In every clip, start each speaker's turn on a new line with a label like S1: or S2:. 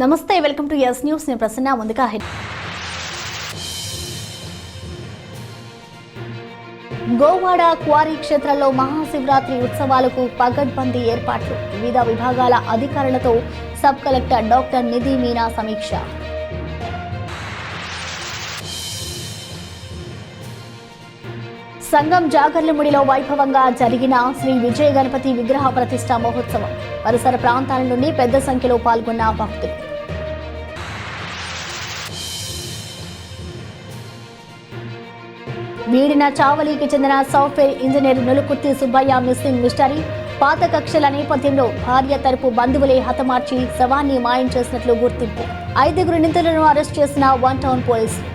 S1: నమస్తే welcome to yes news నేను ప్రసన్న ముందుగా గోవాడ క్వారీ క్షేత్రంలో మహాశివరాత్రి ఉత్సవాలకు పగడ్బందీ ఏర్పాట్లు వివిధ విభాగాల అధికారులతో సబ్ కలెక్టర్ డాక్టర్ నిధి మీనా సమీక్ష సంగం జాగర్లముడిలో వైభవంగా జరిగిన శ్రీ విజయ గణపతి విగ్రహ ప్రతిష్ఠ మహోత్సవం పరిసర ప్రాంతాల నుండి పెద్ద సంఖ్యలో పాల్గొన్న భక్తులు వీడిన చావలికి చెందిన software engineer Nulukurthi Subbaiah missing mystery పాత కక్షల నేపథ్యంలో భార్య తరపు బంధువులే హతమార్చి శవాన్ని మాయం చేసినట్లు గుర్తింపు 5 నిందితులను అరెస్ట్ చేసిన 1 టౌన్ పోలీసులు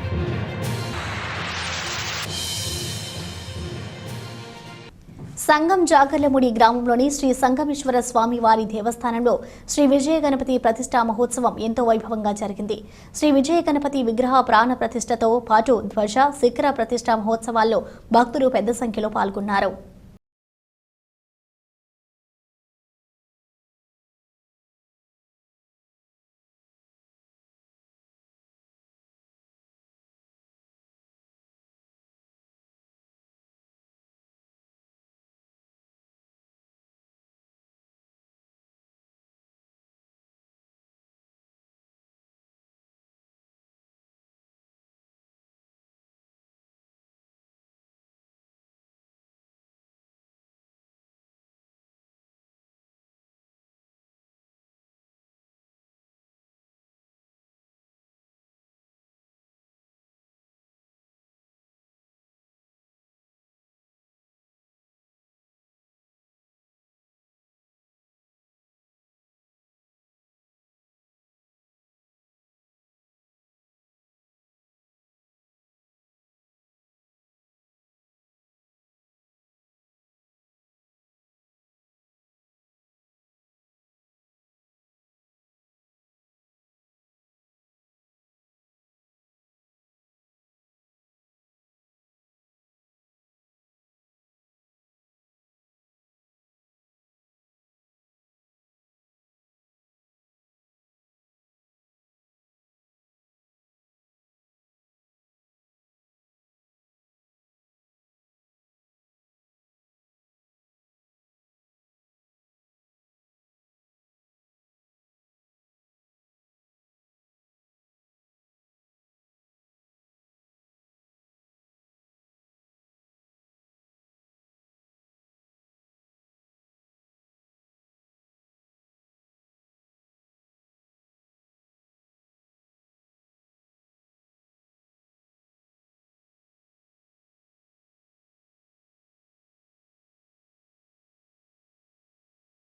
S1: సంగం జాగర్లముడి గ్రామంలోని శ్రీ సంగమేశ్వర స్వామి వారి దేవస్థానంలో శ్రీ విజయ గణపతి ప్రతిష్ఠా మహోత్సవం ఎంతో వైభవంగా జరిగింది. శ్రీ విజయ గణపతి విగ్రహ ప్రాణ ప్రతిష్ఠతో పాటు ధ్వజ శిఖర ప్రతిష్ఠా మహోత్సవాల్లో భక్తులు పెద్ద సంఖ్యలో పాల్గొన్నారు.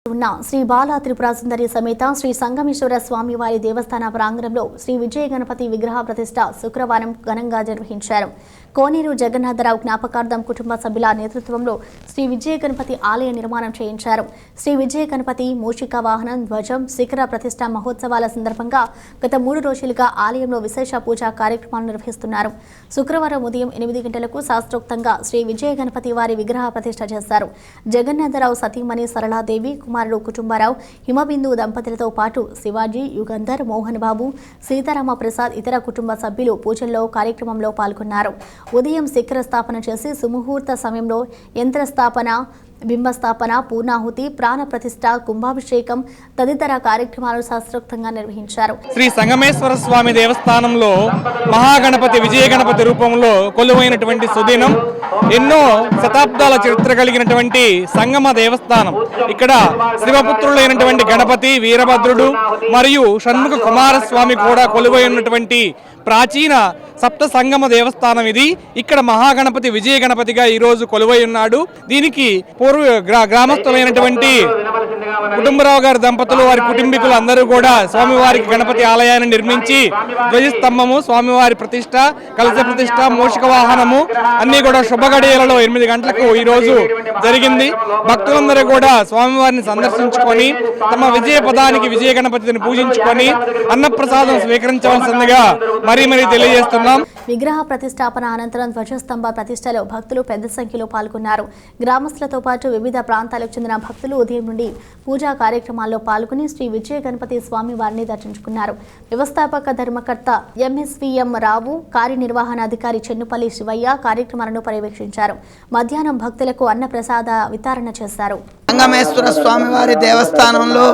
S1: ఉన్న శ్రీ బాలా త్రిపుర సుందరి సమేత శ్రీ సంగమేశ్వర స్వామి వారి దేవస్థాన ప్రాంగణంలో శ్రీ విజయ గణపతి విగ్రహ ప్రతిష్ఠ శుక్రవారం ఘనంగా నిర్వహించారు. కోనేరు జగన్నాథరావు జ్ఞాపకార్థం కుటుంబ సభ్యుల నేతృత్వంలో శ్రీ విజయ గణపతి ఆలయ నిర్మాణం చేయించారు. శ్రీ విజయ గణపతి మూషిక వాహనం ధ్వజం శిఖర ప్రతిష్ఠ మహోత్సవాల సందర్భంగా గత 3 రోజులుగా ఆలయంలో విశేష పూజా కార్యక్రమాలు నిర్వహిస్తున్నారు. శుక్రవారం ఉదయం 8 గంటలకు శాస్త్రోక్తంగా శ్రీ విజయ గణపతి వారి విగ్రహ ప్రతిష్ఠ చేశారు. జగన్నాథరావు సతీమణి సరళాదేవి కుమారుడు కుటుంబరావు హిమబిందు దంపతులతో పాటు శివాజీ యుగంధర్ మోహన్ బాబు సీతారామ ప్రసాద్ ఇతర కుటుంబ సభ్యులు పూజల్లో కార్యక్రమంలో పాల్గొన్నారు. ఉదయం శిఖర స్థాపన చేసి సుముహూర్త సమయంలో యంత్ర స్థాపన బింబస్థాపన పూర్ణాహుతి ప్రాణ ప్రతిష్ఠ కుంభాభిషేకం తదితర కార్యక్రమాలు శాస్త్రోక్తంగా నిర్వహించారు.
S2: శ్రీ సంగమేశ్వర స్వామి దేవస్థానంలో మహాగణపతి విజయ గణపతి రూపంలో కొలువైనటువంటి సుదినం ఎన్నో శతాబ్దాల చరిత్ర కలిగినటువంటి సంగమ దేవస్థానం. ఇక్కడ శివపుత్రులైనటువంటి గణపతి వీరభద్రుడు మరియు షణ్ముఖ కుమారస్వామి కూడా కొలువై ఉన్నటువంటి ప్రాచీన సప్త సంగమ దేవస్థానం ఇది. ఇక్కడ మహాగణపతి విజయ గణపతిగా ఈరోజు కొలువై ఉన్నాడు. దీనికి పూర్వ గ్రామస్తులైనటువంటి కుటుంబరావు గారి దంపతులు వారి కుటుంబీకులు అందరూ కూడా స్వామివారికి గణపతి ఆలయాన్ని నిర్మించి ధ్వజస్తంభము స్వామివారి ప్రతిష్ట కలశ ప్రతిష్ట మూషిక వాహనము అన్ని కూడా శుభగడియలలో 8 గంటలకు ఈ రోజు జరిగింది. భక్తులందరూ కూడా స్వామివారిని సందర్శించుకొని తమ విజయ పదానికి విజయ గణపతిని పూజించుకొని అన్నప్రసాదం స్వీకరించవలసిందిగా మరీ తెలియజేస్తున్నాం.
S1: విగ్రహ ప్రతిష్టాపన అనంతరం ధ్వజస్తంభ ప్రతిష్టలో భక్తులు పెద్ద సంఖ్యలో పాల్గొన్నారు. గ్రామస్తులతో పాటు వివిధ ప్రాంతాలకు చెందిన భక్తులు ఉదయం నుండి పూజా కార్యక్రమాల్లో పాల్గొని శ్రీ విజయ గణపతి స్వామి వారిని దర్శించుకున్నారు. వ్యవస్థాపక ధర్మకర్త ఎంఎస్వీఎం రావు, కార్యనిర్వహణాధికారి చెన్నుపల్లి శివయ్య కార్యక్రమాలను పర్యవేక్షించారు. మధ్యాహ్నం భక్తులకు అన్నప్రసాద వితరణ చేశారు.
S3: సంగమేశ్వర స్వామివారి దేవస్థానంలో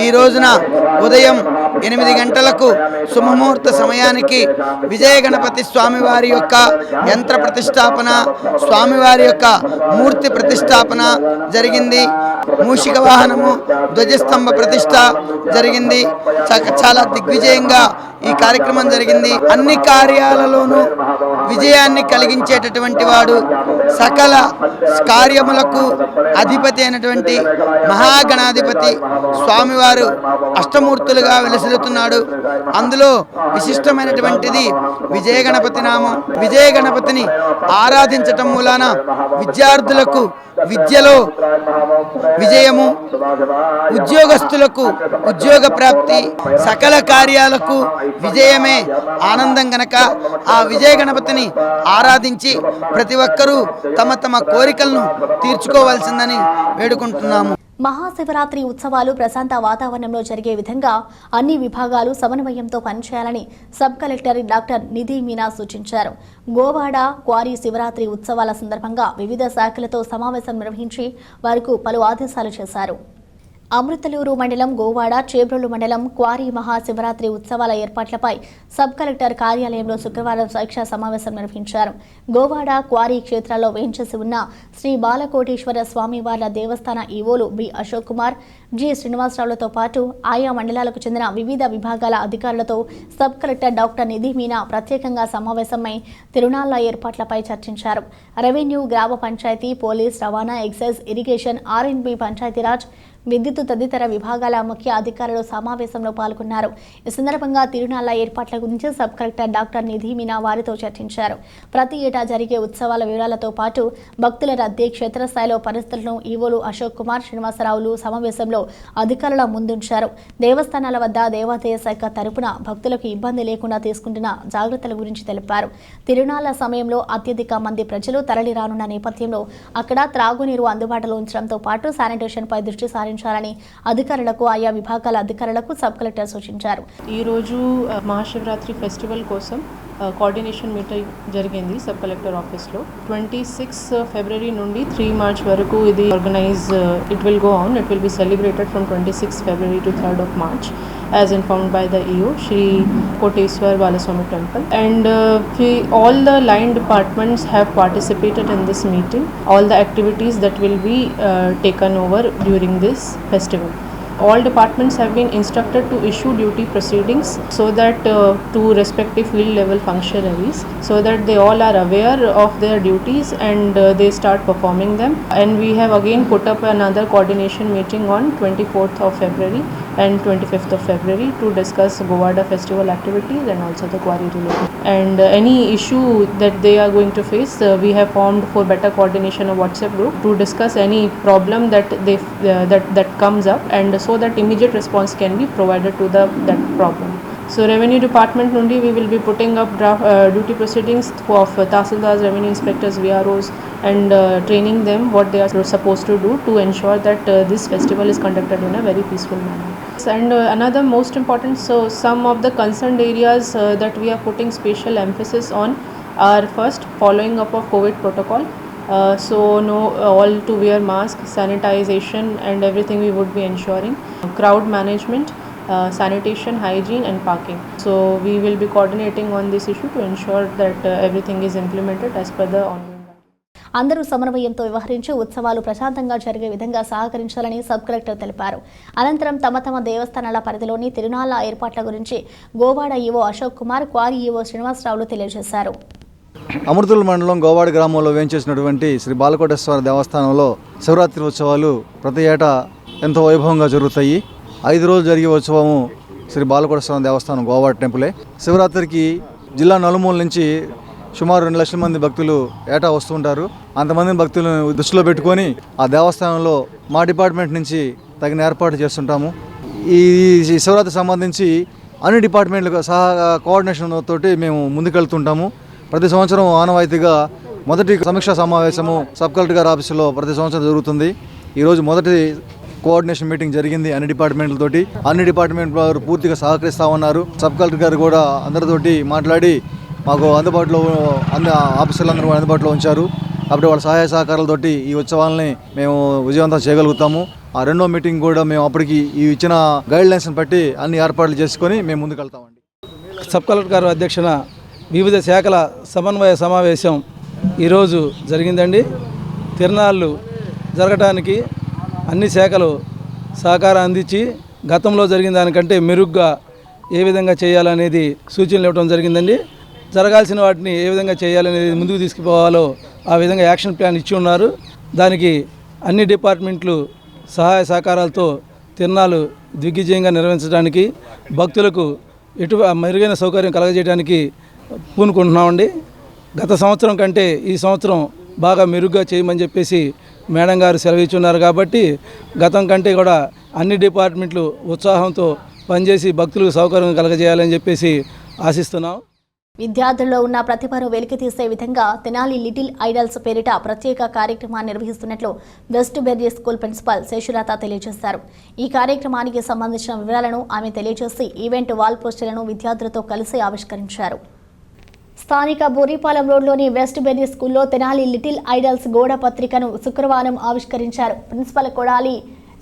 S3: ఈ రోజున ఉదయం 8 గంటలకు శుభముహూర్త సమయానికి విజయ గణపతి స్వామివారి యొక్క యంత్ర ప్రతిష్టాపన, స్వామివారి యొక్క మూర్తి ప్రతిష్టాపన జరిగింది. మూషిక వాహనము, ధ్వజస్తంభ ప్రతిష్ట జరిగింది. చాలా దిగ్విజయంగా ఈ కార్యక్రమం జరిగింది. అన్ని కార్యాలలోనూ విజయాన్ని కలిగించేటటువంటి వాడు, సకల కార్యములకు అధిపతి అయినటువంటి మహాగణాధిపతి స్వామివారు అష్టమూర్తులుగా వెలసిల్లుతున్నాడు. అందులో విశిష్టమైనటువంటిది విజయ గణపతి నామం. విజయ గణపతిని ఆరాధించటం మూలాన విద్యార్థులకు విద్యలో విజయము, ఉద్యోగస్తులకు ఉద్యోగ ప్రాప్తి, సకల కార్యాలకు విజయమే ఆనందం గనక ఆ విజయ గణపతిని ఆరాధించి ప్రతి ఒక్కరూ తమ తమ కోరికలను తీర్చుకోవాల్సిందని వేడుకుంటున్నాము.
S1: మహాశివరాత్రి ఉత్సవాలు ప్రశాంత వాతావరణంలో జరిగే విధంగా అన్ని విభాగాలు సమన్వయంతో పనిచేయాలని సబ్ కలెక్టర్ డాక్టర్ నిధి మీనా సూచించారు. గోవాడ క్వారీ శివరాత్రి ఉత్సవాల సందర్భంగా వివిధ శాఖలతో సమావేశం నిర్వహించి వారికి పలు ఆదేశాలు చేశారు. అమృతలూరు మండలం గోవాడ, చేబ్రోలు మండలం క్వారీ మహాశివరాత్రి ఉత్సవాల ఏర్పాట్లపై సబ్ కలెక్టర్ కార్యాలయంలో శుక్రవారం సమీక్షా సమావేశం నిర్వహించారు. గోవాడ, క్వారీ క్షేత్రాల్లో వేంచేసి ఉన్న శ్రీ బాలకోటేశ్వర స్వామివార్ల దేవస్థాన ఈవోలు బి అశోక్ కుమార్, జి శ్రీనివాసరావులతో పాటు ఆయా మండలాలకు చెందిన వివిధ విభాగాల అధికారులతో సబ్ కలెక్టర్ డాక్టర్ నిధి మీనా ప్రత్యేకంగా సమావేశమై తిరునాళ్ల ఏర్పాట్లపై చర్చించారు. రెవెన్యూ, గ్రామ పంచాయతీ, పోలీస్, రవాణా, ఎక్సైజ్, ఇరిగేషన్, ఆర్ఎండ్బి, పంచాయతీరాజ్, విద్యుత్ తదితర విభాగాల ముఖ్య అధికారులు సమావేశంలో పాల్గొన్నారు. ఈ సందర్భంగా తిరునాళ్ల ఏర్పాట్ల గురించి సబ్ కలెక్టర్ డాక్టర్ నిధి మీనా వారితో చర్చించారు. ప్రతి ఏటా జరిగే ఉత్సవాల వివరాలతో పాటు భక్తుల రద్దీ, క్షేత్రస్థాయిలో పరిస్థితులను ఈవోలు అశోక్ కుమార్, శ్రీనివాసరావులు సమావేశంలో అధికారుల ముందుంచారు. దేవస్థానాల వద్ద దేవాదాయ శాఖ తరపున భక్తులకు ఇబ్బంది లేకుండా తీసుకుంటున్న జాగ్రత్తల గురించి తెలిపారు. తిరునాళ్ల సమయంలో అత్యధిక మంది ప్రజలు తరలి రానున్న నేపథ్యంలో అక్కడ త్రాగునీరు అందుబాటులో ఉంచడంతో పాటు శానిటేషన్పై దృష్టి సారించాలని అధికారులకు, ఆయా విభాగాల అధికారులకు సబ్ కలెక్టర్ సూచించారు.
S4: ఈ రోజు మహాశివరాత్రి ఫెస్టివల్ కోసం కోఆర్డినేషన్ మీటింగ్ జరిగింది సబ్ కలెక్టర్ ఆఫీస్లో. 26 ఫిబ్రవరి నుండి 3 మార్చ్ వరకు ఇది it will go on. It will be celebrated from 26 February to 3rd of March as informed by the EO Shri Koteswar Balaswamy Temple, and all the line departments have participated in this meeting. All the activities that will be taken over during this festival. All departments have been instructed to issue duty proceedings so that to respective field level functionaries, so that they all are aware of their duties and they start performing them. And we have again put up another coordination meeting on 24th of February and 25th of February to discuss Govada festival activities and also the quarry related. And any issue that they are going to face, we have formed for better coordination a WhatsApp group to discuss any problem that they that comes up, and so that immediate response can be provided to that problem. So revenue department nundi we will be putting up duty proceedings of Tahsildars, revenue inspectors, VROs, and training them what they are supposed to do to ensure that this festival is conducted in a very peaceful manner. And another most important, so some of the concerned areas that we are putting special emphasis on are first following up of COVID protocol. So no, all to wear mask, sanitization and everything we would be ensuring. Crowd management, sanitation, hygiene and parking. So we will be coordinating on this issue to ensure that everything is implemented as per the ongoing.
S1: అందరూ సమన్వయంతో వ్యవహరించి ఉత్సవాలు ప్రశాంతంగా జరిగే విధంగా సహకరించాలని sub collector తెలిపారు. అనంతరం తమ తమ దేవస్థానాల పరిధిలోని తిరునాళ్ల ఏర్పాట్ల గురించి Govada EO Ashok Kumar, quarry EO శ్రీనివాసరావులు తెలియజేశారు.
S5: అమృతూరు మండలం గోవాడ గ్రామంలో వేంచేసినటువంటి శ్రీ బాలకోటేశ్వర దేవస్థానంలో శివరాత్రి ఉత్సవాలు ప్రతి ఏటా ఎంతో వైభవంగా జరుగుతాయి. 5 రోజులు జరిగే ఉత్సవము శ్రీ బాలకోటేశ్వర దేవస్థానం గోవాడ టెంపులే. శివరాత్రికి జిల్లా నలుమూల నుంచి సుమారు 2 లక్షల మంది భక్తులు ఏటా వస్తుంటారు. అంతమంది భక్తులను దృష్టిలో పెట్టుకొని ఆ దేవస్థానంలో మా డిపార్ట్మెంట్ నుంచి తగిన ఏర్పాటు చేస్తుంటాము. ఈ శివరాత్రికి సంబంధించి అన్ని డిపార్ట్మెంట్లకు సహా కోఆర్డినేషన్ తోటి మేము ముందుకెళ్తుంటాము. ప్రతి సంవత్సరం ఆనవాయితీగా మొదటి సమీక్షా సమావేశము సబ్ కలెక్టర్ గారి ఆఫీసులో ప్రతి సంవత్సరం జరుగుతుంది. ఈరోజు మొదటి కోఆర్డినేషన్ మీటింగ్ జరిగింది అన్ని డిపార్ట్మెంట్లతోటి. అన్ని డిపార్ట్మెంట్ల వారు పూర్తిగా సహకరిస్తూ ఉన్నారు. సబ్ కలెక్టర్ గారు కూడా అందరితోటి మాట్లాడి మాకు అందుబాటులో ఆఫీసర్లందరూ అందుబాటులో ఉంచారు. కాబట్టి వాళ్ళ సహాయ సహకారాలతోటి ఈ ఉత్సవాలని మేము విజయవంతం చేయగలుగుతాము. ఆ రెండో మీటింగ్ కూడా మేము అప్పటికి ఈ ఇచ్చిన గైడ్ లైన్స్ని బట్టి అన్ని ఏర్పాట్లు చేసుకొని మేము ముందుకు వెళ్తామండి.
S6: సబ్ కలెక్టర్ గారి అధ్యక్షన వివిధ శాఖల సమన్వయ సమావేశం ఈరోజు జరిగిందండి. తిరునాళ్ళు జరగటానికి అన్ని శాఖలు సహకారం అందించి గతంలో జరిగిన దానికంటే మెరుగ్గా ఏ విధంగా చేయాలనేది సూచనలు ఇవ్వడం జరిగిందండి. జరగాల్సిన వాటిని ఏ విధంగా చేయాలనేది ముందుకు తీసుకుపోవాలో ఆ విధంగా యాక్షన్ ప్లాన్ ఇచ్చి ఉన్నారు. దానికి అన్ని డిపార్ట్మెంట్లు సహాయ సహకారాలతో తిరునాళ్ళు దిగ్విజయంగా నిర్వహించడానికి భక్తులకు మెరుగైన సౌకర్యం కలగజేయడానికి పూనుకుంటున్నామండి. గత సంవత్సరం కంటే ఈ సంవత్సరం బాగా మెరుగ్గా చేయమని చెప్పేసి మేడం గారు సెలవిచ్చున్నారు. కాబట్టి గతం కంటే కూడా అన్ని డిపార్ట్మెంట్లు ఉత్సాహంతో పనిచేసి భక్తులకు సౌకర్యం కలగజేయాలని చెప్పేసి ఆశిస్తున్నాం.
S1: విద్యార్థుల్లో ఉన్న ప్రతిభను వెలికితీసే విధంగా తెనాలి లిటిల్ ఐడల్స్ పేరిట ప్రత్యేక కార్యక్రమాన్ని నిర్వహిస్తున్నట్లు west berry school principal Seshulatha తెలియజేశారు. ఈ కార్యక్రమానికి సంబంధించిన వివరాలను ఆమె తెలియజేసి ఈవెంట్ వాల్ పోస్టర్లను విద్యార్థులతో కలిసి ఆవిష్కరించారు. స్థానిక బోరిపాలెం రోడ్లోని వెస్ట్ బెర్రీ స్కూల్లో తెనాలి లిటిల్ ఐడల్స్ గోడ పత్రికను శుక్రవారం ఆవిష్కరించారు. ప్రిన్సిపల్ కొడాలి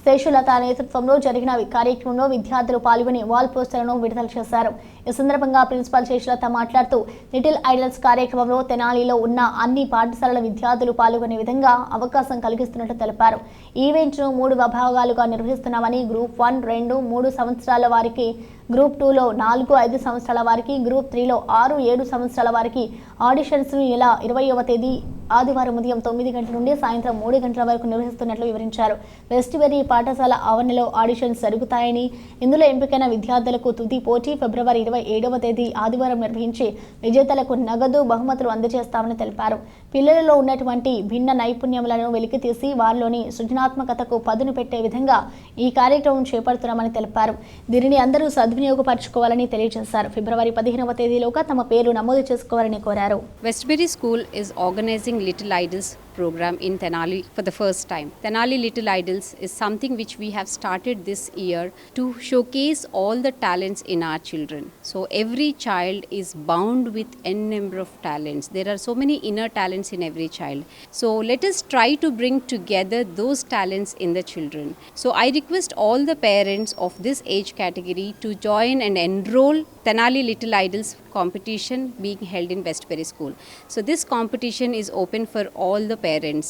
S1: శేషులత నేతృత్వంలో జరిగిన కార్యక్రమంలో విద్యార్థులు పాల్గొని వాల్ పోస్టర్లను విడుదల చేశారు. ఈ సందర్భంగా ప్రిన్సిపల్ శేషులత మాట్లాడుతూ లిటిల్ ఐడల్స్ కార్యక్రమంలో తెనాలిలో ఉన్న అన్ని పాఠశాలల విద్యార్థులు పాల్గొనే విధంగా అవకాశం కలిగిస్తున్నట్లు తెలిపారు. ఈవెంట్ను 3 విభాగాలుగా నిర్వహిస్తున్నామని గ్రూప్ 1, 2, 3 సంవత్సరాల వారికి, గ్రూప్ 2లో 4, 5 సంవత్సరాల వారికి, గ్రూప్ 3లో 6, 7 సంవత్సరాల వారికి ఆడిషన్స్ను ఇలా 20వ తేదీ ఆదివారం ఉదయం 9 గంటల నుండి సాయంత్రం 3 గంటల వరకు నిర్వహిస్తున్నట్లు వివరించారు. వెస్ట్ బెర్రీ పాఠశాల ఆవరణలో ఆడిషన్స్ జరుగుతాయని, ఇందులో ఎంపికైన విద్యార్థులకు తుది పోటీ ఫిబ్రవరి 27వ తేదీ ఆదివారం నిర్వహించి విజేతలకు నగదు బహుమతులు అందజేస్తామని తెలిపారు. పిల్లలలో ఉన్నటువంటి భిన్న నైపుణ్యములను వెలికితీసి వారిలోని సృజనాత్మకతకు పదును పెట్టే విధంగా ఈ కార్యక్రమం చేపడుతున్నామని తెలిపారు. దీనిని అందరూ సద్వినియోగపరచుకోవాలని తెలియజేశారు. ఫిబ్రవరి 15వ తేదీలోగా తమ పేరు నమోదు చేసుకోవాలని కోరారు.
S7: West Berry School is organizing Little Idols program in Tenali for the first time. Tenali Little Idols is something which we have started this year to showcase all the talents in our children. So every child is bound with n number of talents. There are so many inner talents in every child. So let us try to bring together those talents in the children. So I request all the parents of this age category to join and enroll Tenali Little Idols competition being held in West Berry School. So this competition is open for all the parents.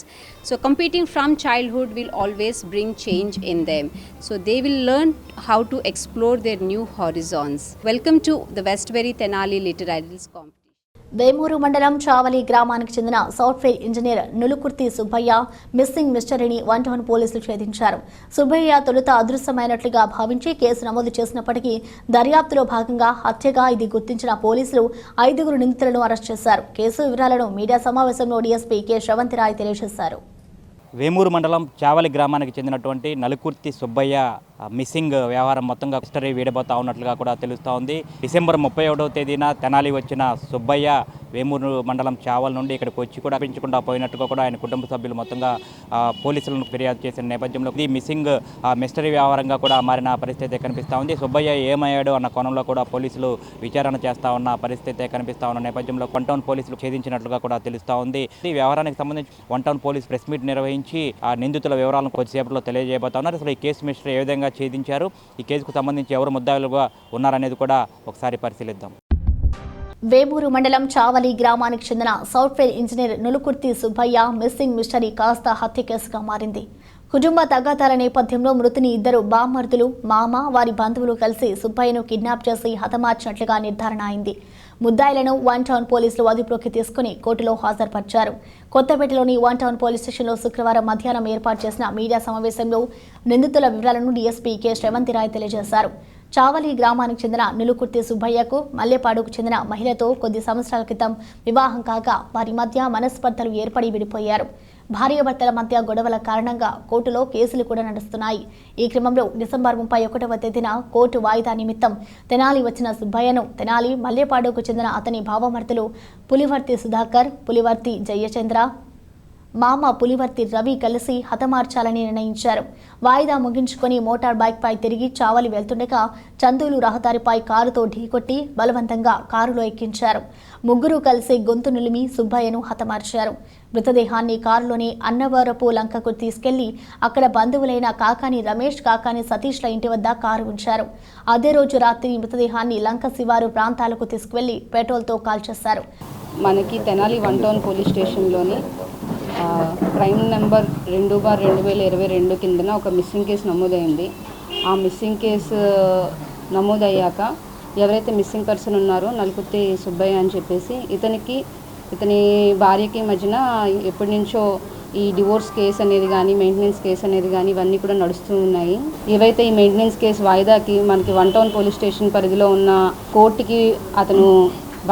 S7: So competing from childhood will always bring change in them. So they will learn how to explore their new horizons. Welcome to the West Berry Tenali Little Idols competition.
S1: Vemuru మండలం చావలి గ్రామానికి చెందిన software engineer Nulukurthi Subbaiah missing మిస్టరీని 1 town పోలీసులు ఛేదించారు. సుబ్బయ్య తొలుత అదృశ్యమైనట్లుగా భావించి case నమోదు చేసినప్పటికీ దర్యాప్తులో భాగంగా హత్యగా ఇది గుర్తించిన పోలీసులు 5 నిందితులను అరెస్ట్ చేశారు. కేసు వివరాలను మీడియా సమావేశంలో డీఎస్పీ కె శ్రవంతిరాయ్ తెలియజేశారు.
S8: వేమూరు మండలం చావలి గ్రామానికి చెందినటువంటి నలుకుర్తి సుబ్బయ్య మిస్సింగ్ వ్యవహారం మొత్తంగా హిస్టరీ వీడబోతా ఉన్నట్లుగా కూడా తెలుస్తూ ఉంది. డిసెంబర్ 31వ తేదీన తెనాలి వచ్చిన సుబ్బయ్య వేమూరు మండలం చావల్ నుండి ఇక్కడికి వచ్చి కూడా పెంచకుండా పోయినట్టుగా కూడా ఆయన కుటుంబ సభ్యులు మొత్తంగా పోలీసులను ఫిర్యాదు చేసిన నేపథ్యంలో ఇది మిస్సింగ్ మిస్టరీ వ్యవహారంగా కూడా మారిన పరిస్థితి కనిపిస్తూ ఉంది. సుబ్బయ్య ఏమయ్యాడు అన్న కోణంలో కూడా పోలీసులు విచారణ చేస్తూ ఉన్న పరిస్థితి కనిపిస్తూ ఉన్న నేపథ్యంలో 1 టౌన్ పోలీసులు ఛేదించినట్లుగా కూడా తెలుస్తూ ఉంది. ఈ వ్యవహారానికి సంబంధించి 1 టౌన్ పోలీస్ ప్రెస్ మీట్ నిర్వహించి ఆ నిందితుల వివరాలను కొద్దిసేపట్లో తెలియజేయబోతా ఉన్నారు. అసలు ఈ కేసు మిస్టరీ ఏ విధంగా ఛేదించారు, ఈ కేసుకు సంబంధించి ఎవరు ముద్దాయిలుగా ఉన్నారనేది కూడా ఒకసారి పరిశీలిద్దాం.
S1: వేమూరు మండలం చావలి గ్రామానికి చెందిన software engineer Nulukurthi Subbaiah missing mystery కాస్త హత్య కేసుగా మారింది. కుటుంబ తగాదాల నేపథ్యంలో మృతుని 2 బామ్మర్దులు, మామ, వారి బంధువులు కలిసి సుబ్బయ్యను కిడ్నాప్ చేసి హతమార్చినట్లుగా నిర్ధారణ అయింది. ముద్దాయిలను 1 టౌన్ పోలీసులు అదుపులోకి తీసుకుని కోర్టులో హాజరుపరిచారు. కొత్తపేటలోని 1 టౌన్ పోలీస్ స్టేషన్లో శుక్రవారం మధ్యాహ్నం ఏర్పాటు చేసిన మీడియా సమావేశంలో నిందితుల వివరాలను డీఎస్పీ కె శ్రవంతిరాయ్ తెలియజేశారు. చావలి గ్రామానికి చెందిన నులుకుర్తి సుబ్బయ్యకు మల్లెపాడుకు చెందిన మహిళతో కొద్ది సంవత్సరాల క్రితం వివాహం కాగా వారి మధ్య మనస్పర్ధలు ఏర్పడి విడిపోయారు. భార్యాభర్తల మధ్య గొడవల కారణంగా కోర్టులో కేసులు కూడా నడుస్తున్నాయి. ఈ క్రమంలో డిసెంబర్ 31వ తేదీన కోర్టు వాయిదా నిమిత్తం తెనాలి వచ్చిన సుబ్బయ్యను తెనాలి మల్లేపాడుకు చెందిన అతని భావమర్తులు పులివర్తి సుధాకర్, పులివర్తి జయచంద్ర, మామ పులివర్తి రవి కలిసి హతమార్చాలని నిర్ణయించారు. వాయిదా ముగించుకొని మోటార్ బైక్పై తిరిగి చావలి వెళ్తుండగా చందూలు రహదారిపై కారుతో ఢీకొట్టి బలవంతంగా కారులో ఎక్కించారు. ముగ్గురు కలిసి గొంతు నిలిమి సుబ్బయ్యను హతమార్చారు. మృతదేహాన్ని కారులోని అన్నవరపు లంకకు తీసుకెళ్లి అక్కడ బంధువులైన కాకాని రమేష్, కాకాని సతీష్ల ఇంటి వద్ద కారు ఉంచారు. అదే రోజు రాత్రి మృతదేహాన్ని లంక శివారు ప్రాంతాలకు తీసుకువెళ్లి పెట్రోల్తో కాల్చేశారు.
S9: మనకి తెనాలి 1 టౌన్ పోలీస్ స్టేషన్లోని క్రైమ్ నెంబర్ 2/2022 కిందన ఒక మిస్సింగ్ కేసు నమోదైంది. ఆ మిస్సింగ్ కేసు నమోదయ్యాక ఎవరైతే మిస్సింగ్ పర్సన్ ఉన్నారో నలుకుర్తి సుబ్బయ్య అని చెప్పేసి ఇతని భార్యకి మధ్యన ఎప్పటి నుంచో ఈ డివోర్స్ కేసు అనేది కానీ మెయింటెనెన్స్ కేసు అనేది కానీ ఇవన్నీ కూడా నడుస్తూ ఉన్నాయి. ఏవైతే ఈ మెయింటెనెన్స్ కేసు వాయిదాకి మనకి 1 టౌన్ పోలీస్ స్టేషన్ పరిధిలో ఉన్న కోర్టుకి అతను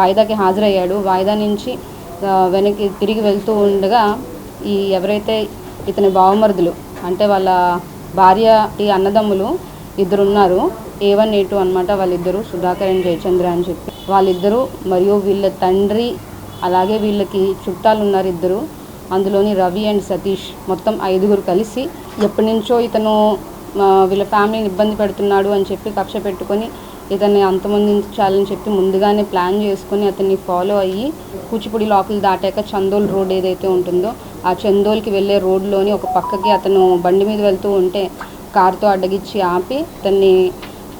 S9: వాయిదాకి హాజరయ్యాడు. వాయిదా నుంచి వెనక్కి తిరిగి వెళ్తూ ఉండగా ఈ ఎవరైతే ఇతని బావమరుదులు అంటే వాళ్ళ భార్య అన్నదమ్ములు ఇద్దరు ఉన్నారు, A1 A2 అనమాట. వాళ్ళిద్దరూ సుధాకర్ అండ్ జయచంద్ర అని చెప్పి వాళ్ళిద్దరూ మరియు వీళ్ళ తండ్రి అలాగే వీళ్ళకి చుట్టాలు ఉన్నారు ఇద్దరు, అందులోని రవి అండ్ సతీష్, మొత్తం 5గురు కలిసి ఎప్పటి నుంచో ఇతను వీళ్ళ ఫ్యామిలీని ఇబ్బంది పెడుతున్నాడు అని చెప్పి కక్ష పెట్టుకొని ఇతన్ని అంతమొందించాలని చెప్పి ముందుగానే ప్లాన్ చేసుకొని అతన్ని ఫాలో అయ్యి కూచిపూడి లోపల దాటాక చందోల్ రోడ్ ఏదైతే ఉంటుందో ఆ చందోల్కి వెళ్ళే రోడ్లోని ఒక పక్కకి అతను బండి మీద వెళ్తూ ఉంటే కారుతో అడ్డగిచ్చి ఆపి అతన్ని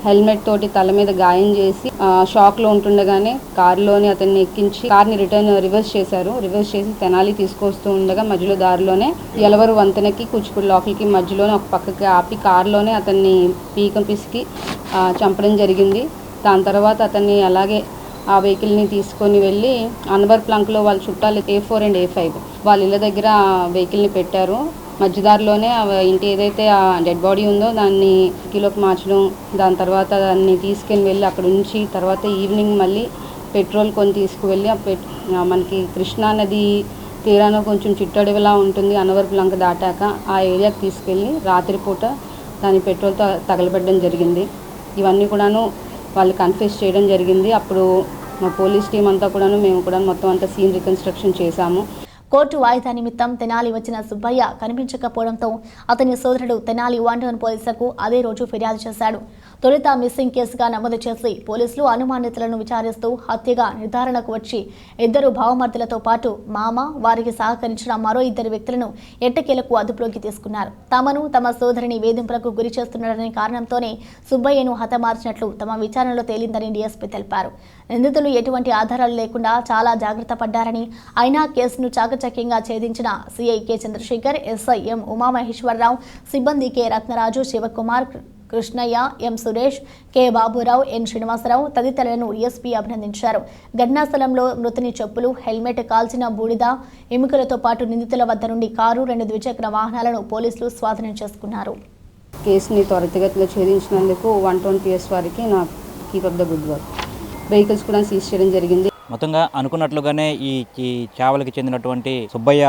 S9: హెల్మెట్ తోటి తల మీద గాయం చేసి షాక్లో ఉంటుండగానే కారులోని అతన్ని ఎక్కించి కార్ని రివర్స్ చేశారు. రివర్స్ చేసి తెనాలి తీసుకొస్తూ ఉండగా మధ్యలో దారిలోనే ఎలవరు వంతెనకి కూచిపూడి లోపలికి మధ్యలోనే ఒక పక్కకి ఆపి కారులోనే అతన్ని పీకం పిసికి చంపడం జరిగింది. దాని తర్వాత అతన్ని అలాగే ఆ వెహికల్ని తీసుకొని వెళ్ళి అన్వర్ ప్లంక్లో వాళ్ళ చుట్టాలు A4 అండ్ A5 వాళ్ళ ఇళ్ళ దగ్గర వెహికల్ని పెట్టారు. మధ్యదారిలోనే ఇంటి ఏదైతే ఆ డెడ్ బాడీ ఉందో దాన్ని కిలోకి మార్చడం, దాని తర్వాత దాన్ని తీసుకెళ్ళి వెళ్ళి అక్కడ ఉంచి తర్వాత ఈవినింగ్ మళ్ళీ పెట్రోల్ కొని తీసుకువెళ్ళి మనకి కృష్ణా నది తీరాన కొంచెం చిట్టడవిలా ఉంటుంది అన్నవర్ ప్లంక్ దాటాక ఆ ఏరియాకి తీసుకెళ్ళి రాత్రిపూట దాని పెట్రోల్తో తగలబెట్టడం జరిగింది. ఇవన్నీ కూడాను వాళ్ళు కన్ఫెస్ చేయడం జరిగింది. అప్పుడు మా పోలీస్ టీం అంతా కూడాను మేము కూడా మొత్తం అంతా సీన్ రికన్స్ట్రక్షన్ చేశాము.
S1: కోర్టు వాయిదా నిమిత్తం తెనాలి వచ్చిన సుబ్బయ్య కనిపించకపోవడంతో అతని సోదరుడు తెనాలి 1 టౌన్ పోలీసులకు అదే రోజు ఫిర్యాదు చేశాడు. తొలుత మిస్సింగ్ కేసుగా నమోదు చేసి పోలీసులు అనుమానితులను విచారిస్తూ హత్యగా నిర్ధారణకు వచ్చి ఇద్దరు భావమర్దులతో పాటు మామ, వారికి సహకరించిన మరో 2 వ్యక్తులను ఎట్టకేలకు అదుపులోకి తీసుకున్నారు. తమను తమ సోదరిని వేధింపులకు గురి చేస్తున్నారనే కారణంతోనే సుబ్బయ్యను హతమార్చినట్లు తమ విచారణలో తేలిందని డీఎస్పీ తెలిపారు. నిందితులు ఎటువంటి ఆధారాలు లేకుండా చాలా జాగ్రత్త పడ్డారని, అయినా కేసును చాకచక్యంగా ఛేదించిన CI K Chandrasekhar, SI M Umamaheswararao, సిబ్బంది K Ratnaraju, Sivakumar, Krishnaiah, M Suresh, K Baburao, N Srinivasarao తదితరులను డీఎస్పీ అభినందించారు. ఘటనా స్థలంలో మృతుని చెప్పులు, హెల్మెట్, కాల్చిన బూడిద, ఎముకలతో పాటు నిందితుల వద్ద నుండి కారు, 2 ద్విచక్ర వాహనాలను పోలీసులు స్వాధీనం చేసుకున్నారు.
S9: కేసుని త్వరితగతిలో ఛేదించినందుకు 1 టౌన్ PS వారికి నా keep up the good work. Vehicles కూడా సీజ్ చేయడం జరిగింది.
S8: మొత్తంగా అనుకున్నట్లుగానే ఈ చావలికి చెందినటువంటి సుబ్బయ్య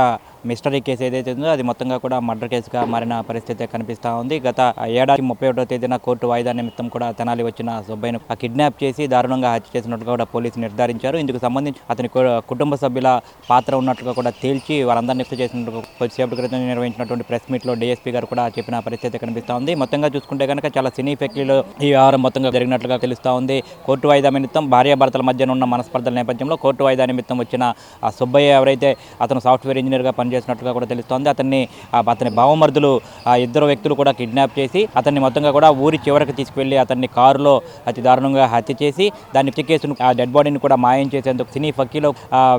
S8: మిస్టరీ కేసు ఏదైతే ఉందో అది మొత్తంగా కూడా మర్డర్ కేసుగా మారిన పరిస్థితి కనిపిస్తూ ఉంది. గత ఏడాది 31వ తేదీన కోర్టు వాయిదా నిమిత్తం కూడా తెనాలి వచ్చిన సుబ్బయ్యను కిడ్నాప్ చేసి దారుణంగా హత్య చేసినట్లుగా కూడా పోలీసులు నిర్ధారించారు. ఇందుకు సంబంధించి అతని కుటుంబ సభ్యుల పాత్ర ఉన్నట్లుగా కూడా తేల్చి వారందరినీ హత్య చేసినట్టు కొద్దిసేపటి క్రితం నిర్వహించినటువంటి ప్రెస్ మీట్లో డీఎస్పీ గారు కూడా చెప్పిన పరిస్థితి కనిపిస్తూ ఉంది. మొత్తంగా చూసుకుంటే కనుక చాలా సినీ ఫ్యాక్టరీలో ఈ వ్యవహారం మొత్తంగా జరిగినట్లుగా తెలుస్తూ ఉంది. కోర్టు వాయిదా నిమిత్తం భార్యాభర్తల మధ్య ఉన్న మనస్పర్ధల నేపథ్యంలో కోర్టు వాయిదా నిమిత్తం వచ్చిన ఆ సుబ్బయ్య ఎవరైతే అతను సాఫ్ట్వేర్ ఇంజనీర్గా పనిచేసినట్లుగా కూడా తెలుస్తోంది. అతని భావమర్దులు 2 వ్యక్తులు కూడా కిడ్నాప్ చేసి అతన్ని మొత్తంగా కూడా ఊరి చివరికి తీసుకువెళ్ళి అతన్ని కారులో అతి దారుణంగా హత్య చేసి దాన్ని కేసును ఆ డెడ్ బాడీని కూడా మాయం చేసేందుకు సినీ ఫక్కీలో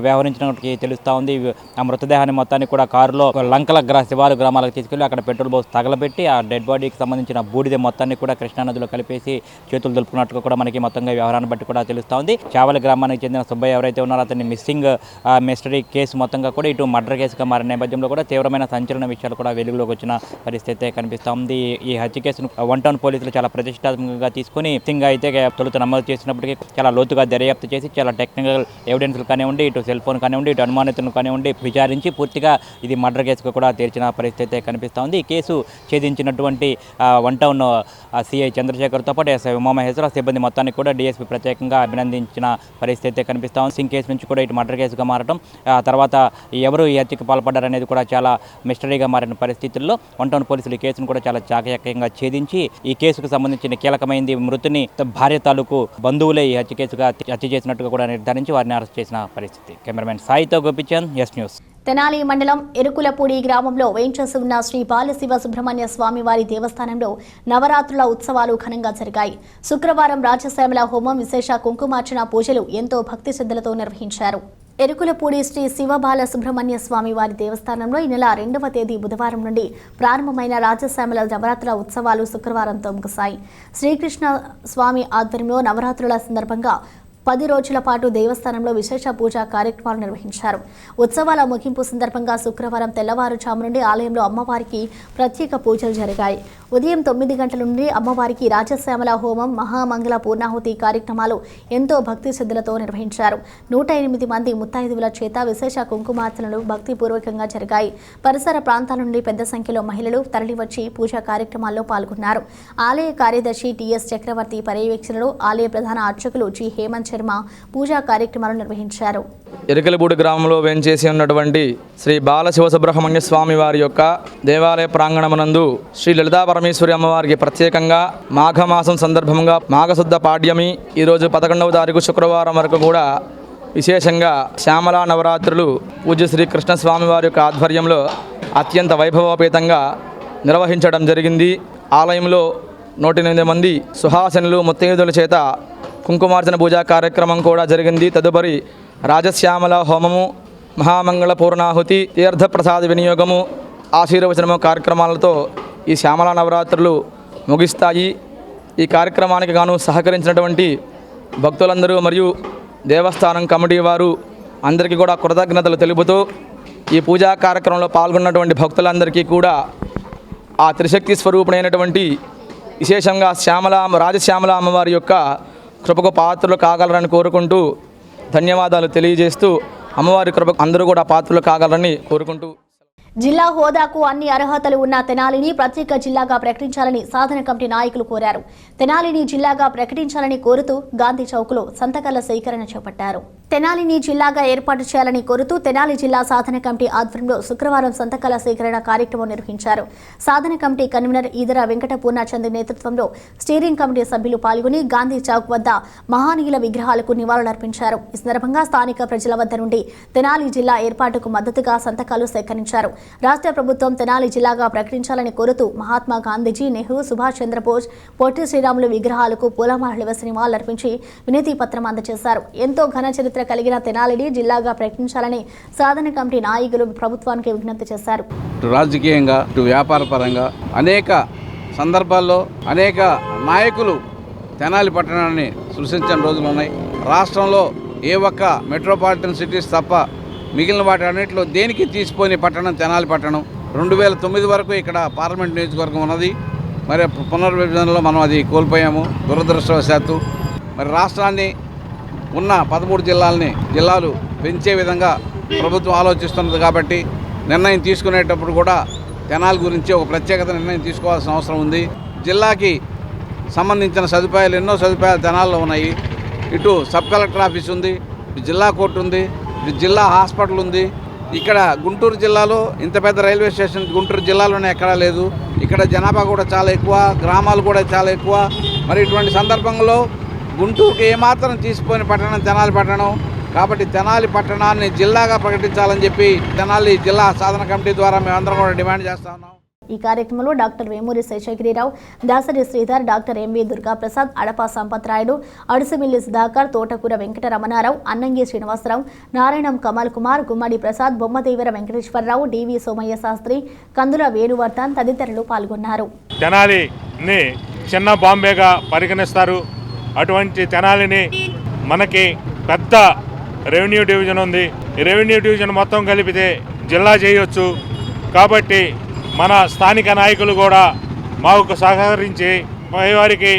S8: వ్యవహరించినట్టు తెలుస్తూ ఉంది. ఆ మృతదేహాన్ని మొత్తాన్ని కూడా కారులో లంకల శివారు గ్రామాలకు తీసుకెళ్లి అక్కడ పెట్రోల్ బాక్స్ తగలబెట్టి ఆ డెడ్ బాడీకి సంబంధించిన బూడిద మొత్తాన్ని కూడా కృష్ణానదిలో కలిపేసి చేతులు దులుపుకున్నట్టుగా కూడా మనకి మొత్తంగా వ్యవహారాన్ని బట్టి కూడా తెలుస్తూ ఉంది. చావలి గ్రామానికి చెందిన సుబ్బయ్య ఎవరైతే ఉన్నారో అతన్ని మిస్సింగ్ మిస్టరీ కేసు మొత్తంగా కూడా ఇటు మర్డర్ కేసుగా మారిన నేపథ్యంలో కూడా తీవ్రమైన సంచలన విషయాలు కూడా వెలుగులోకి వచ్చిన పరిస్థితి కనిపిస్తూ ఉంది. ఈ హత్య కేసును వన్ టౌన్ పోలీసులు చాలా ప్రతిష్టాత్మకంగా తీసుకుని ముఖ్యంగా అయితే తొలుత నమోదు చేసినప్పటికీ చాలా లోతుగా దర్యాప్తు చేసి చాలా టెక్నికల్ ఎవిడెన్స్లు కానివ్వండి, ఇటు సెల్ ఫోన్ కానివ్వండి, ఇటు అనుమానితులను కానివ్వండి విచారించి పూర్తిగా ఇది మర్డర్ కేసుగా కూడా తీర్చిన పరిస్థితి కనిపిస్తూ ఉంది. ఈ కేసు ఛేదించినటువంటి వన్ టౌన్ సిఐ చంద్రశేఖర్తో పాటు ఎస్ఐ ఉమామహేశ్వర సిబ్బంది మొత్తానికి కూడా డీఎస్పీ ప్రత్యేకంగా అభినందించిన పరిస్థితి కనిపిస్తూ ఉంది. సింగ్ కేసు నుంచి కూడా ఇటు మర్డర్ కేసుగా మారడం, తర్వాత ఎవరు ఈ హత్యకు పాల్పడ్డారనేది కూడా చాలా మిస్టరీగా మారిన పరిస్థితుల్లో వన్ టౌన్ పోలీసులు ఈ కేసును కూడా చాలా చాకచక్యంగా ఛేదించి ఈ కేసుకు సంబంధించిన కీలకమైంది మృతుని భార్య తాలూకు బంధువులే ఈ హత్య కేసుగా హత్య చేసినట్టుగా కూడా నిర్ధారించి వారిని అరెస్ట్ చేసిన పరిస్థితి. కెమెరామెన్ సాయితో గోపిచంద్, ఎస్ న్యూస్.
S1: తెనాలి మండలం ఎరుకులపూడి గ్రామంలో వేంచేసి ఉన్న శ్రీ బాలశివ సుబ్రహ్మణ్య స్వామివారి దేవస్థానంలో నవరాత్రుల ఉత్సవాలు ఘనంగా జరిగాయి. శుక్రవారం రాజశ్యామల హోమం, విశేష కుంకుమార్చన పూజలు ఎంతో భక్తి శ్రద్ధలతో నిర్వహించారు. ఎరుకులపూడి శ్రీ శివబాల సుబ్రహ్మణ్య స్వామి వారి దేవస్థానంలో ఈ నెల 2వ తేదీ బుధవారం నుండి ప్రారంభమైన రాజశ్యామల నవరాత్రుల ఉత్సవాలు శుక్రవారంతో ముగిశాయి. శ్రీకృష్ణ స్వామి ఆధ్వర్యంలో నవరాత్రుల సందర్భంగా 10 రోజుల పాటు దేవస్థానంలో విశేష పూజా కార్యక్రమాలు నిర్వహించారు. ఉత్సవాల ముగింపు సందర్భంగా శుక్రవారం తెల్లవారుజాము నుండి ఆలయంలో అమ్మవారికి ప్రత్యేక పూజలు జరిగాయి. ఉదయం 9 గంటల నుండి అమ్మవారికి రాజశ్యామల హోమం, మహామంగళ పూర్ణాహుతి కార్యక్రమాలు ఎంతో భక్తి శ్రద్ధలతో నిర్వహించారు. 108 మంది ముత్తైదువుల చేత విశేష కుంకుమార్చనలు భక్తిపూర్వకంగా జరిగాయి. పరిసర ప్రాంతాల నుండి పెద్ద సంఖ్యలో మహిళలు తరలివచ్చి పూజా కార్యక్రమాల్లో పాల్గొన్నారు. ఆలయ కార్యదర్శి టిఎస్ చక్రవర్తి పర్యవేక్షణలో ఆలయ ప్రధాన అర్చకులు జి హేమంత్ శర్మ పూజా కార్యక్రమాలు నిర్వహించారు.
S6: ఎరుకలపూడి గ్రామంలో వేంచేసి ఉన్నటువంటి శ్రీ బాలశివ సుబ్రహ్మణ్య స్వామి వారి యొక్క దేవాలయ ప్రాంగణమునందు శ్రీ లలితా పరమేశ్వరి అమ్మవారికి ప్రత్యేకంగా మాఘమాసం సందర్భంగా మాఘశుద్ధ పాడ్యమి ఈరోజు 11వ తారీఖు శుక్రవారం వరకు కూడా విశేషంగా శ్యామలా నవరాత్రులు పూజ్య శ్రీ కృష్ణస్వామి వారి యొక్క ఆధ్వర్యంలో అత్యంత వైభవోపేతంగా నిర్వహించడం జరిగింది. ఆలయంలో 108 మంది సుహాసనులు ముత్తైదుల చేత కుంకుమార్చన పూజా కార్యక్రమం కూడా జరిగింది. తదుపరి రాజశ్యామల హోమము, మహామంగళ పూర్ణాహుతి, తీర్థప్రసాద వినియోగము, ఆశీర్వచనము కార్యక్రమాలతో ఈ శ్యామల నవరాత్రులు ముగిస్తాయి. ఈ కార్యక్రమానికి గాను సహకరించినటువంటి భక్తులందరూ మరియు దేవస్థానం కమిటీ వారు అందరికీ కూడా కృతజ్ఞతలు తెలుపుతూ ఈ పూజా కార్యక్రమంలో పాల్గొన్నటువంటి భక్తులందరికీ కూడా ఆ త్రిశక్తి స్వరూపుడైనటువంటి విశేషంగా రాజశ్యామల అమ్మవారి యొక్క కృపకు పాత్రలు కాగలరని కోరుకుంటూ ధన్యవాదాలు తెలియజేస్తూ అమ్మవారి కృపకు అందరూ కూడా పాత్రలు కాగలరని కోరుకుంటూ
S1: జిల్లా హోదాకు అన్ని అర్హతలు ఉన్న తెనాలిని ప్రత్యేక జిల్లాగా ప్రకటించాలని సాధన కమిటీ నాయకులు కోరారు. తెనాలిని జిల్లాగా ప్రకటించాలని కోరుతూ గాంధీ చౌక్లో సంతకాల సేకరణ చేపట్టారు. తెనాలిని జిల్లాగా ఏర్పాటు చేయాలని కోరుతూ తెనాలి జిల్లా సాధన కమిటీ ఆధ్వర్యంలో శుక్రవారం సంతకాల సేకరణ కార్యక్రమం నిర్వహించారు. సాధన కమిటీ కన్వీనర్ ఈదర వెంకట పూర్ణచంద్ నేతృత్వంలో స్టీరింగ్ కమిటీ సభ్యులు పాల్గొని గాంధీ చౌక్ వద్ద మహానీయుల విగ్రహాలకు నివాళులర్పించారు. ఈ సందర్భంగా స్థానిక ప్రజల వద్ద నుండి తెనాలి జిల్లా ఏర్పాటుకు మద్దతుగా సంతకాలు సేకరించారు. రాష్ట్ర ప్రభుత్వం తెనాలి జిల్లాగా ప్రకటించాలని కోరుతూ మహాత్మా గాంధీజీ, నెహ్రూ, సుభాష్ చంద్రబోస్, పొట్టి శ్రీరాములు విగ్రహాలకు పూలమాలలు వేసి నివాళులర్పించి వినతి పత్రం అందజేశారు. ఎంతో ఘన చరిత్ర కలిగిన తెనాలిని జిల్లాగా ప్రకటించాలని సాధన కమిటీ నాయకులు ప్రభుత్వానికి విజ్ఞప్తి చేశారు.
S10: రాజకీయంగా, వ్యాపార పరంగా అనేక సందర్భాల్లో అనేక నాయకులు తెనాలి పట్టణాన్ని సృష్టించిన రోజులు ఉన్నాయి. రాష్ట్రంలో ఏ ఒక్క మెట్రోపాలిటన్ సిటీస్ తప్ప మిగిలిన వాటి అన్నింటిలో దేనికి తీసిపోయిన పట్టణం తెనాలి పట్టణం. 2009 వరకు ఇక్కడ పార్లమెంట్ నియోజకవర్గం ఉన్నది. మరి పునర్విభజనలో మనం అది కోల్పోయాము దురదృష్టవశాత్తు. మరి రాష్ట్రాన్ని ఉన్న 13 జిల్లాలు పెంచే విధంగా ప్రభుత్వం ఆలోచిస్తున్నది కాబట్టి నిర్ణయం తీసుకునేటప్పుడు కూడా తెనాలి గురించి ఒక ప్రత్యేకత నిర్ణయం తీసుకోవాల్సిన అవసరం ఉంది. జిల్లాకి సంబంధించిన సదుపాయాలు ఎన్నో సదుపాయాలు తెనాలిలో ఉన్నాయి. ఇటు సబ్ కలెక్టర్ ఆఫీస్ ఉంది, జిల్లా కోర్టు ఉంది, జిల్లా హాస్పిటల్ ఉంది. ఇక్కడ గుంటూరు జిల్లాలో ఇంత పెద్ద రైల్వే స్టేషన్ గుంటూరు జిల్లాలోనే ఎక్కడా లేదు. ఇక్కడ జనాభా కూడా చాలా ఎక్కువ, గ్రామాలు కూడా చాలా ఎక్కువ. మరి ఇటువంటి సందర్భంలో గుంటూరుకి ఏమాత్రం తీసిపోయిన పట్టణం తెనాలి పట్టణం. కాబట్టి తెనాలి పట్టణాన్ని జిల్లాగా ప్రకటించాలని చెప్పి తెనాలి జిల్లా సాధన కమిటీ ద్వారా మేమందరం కూడా డిమాండ్ చేస్తా ఉన్నాం.
S1: ఈ కార్యక్రమంలో doctor Vemuri Seshagirirao, Dasari Sridhar, doctor MV Durgaprasad, Adapa Sampatrayudu, Adusumilli Sudhakar, Thotakura Venkata Ramanarao, Annangi Srinivasarao, నారాయణం కమల్ కుమార్, గుమ్మడి ప్రసాద్, బొమ్మదేవర వెంకటేశ్వరరావు, డివి సోమయ్య శాస్త్రి, కందుల వేణువర్ధన్ తదితరులు పాల్గొన్నారు.
S11: తెనాలిని చిన్న బాంబేగా పరిగణిస్తారు. అటువంటి తెనాలిని మనకి పెద్ద రెవెన్యూ డివిజన్ ఉంది. ఈ రెవెన్యూ డివిజన్ మొత్తం కలిపితే జిల్లా చేయొచ్చు. కాబట్టి మన స్థానిక నాయకులు కూడా మాకు సహకరించి వారికి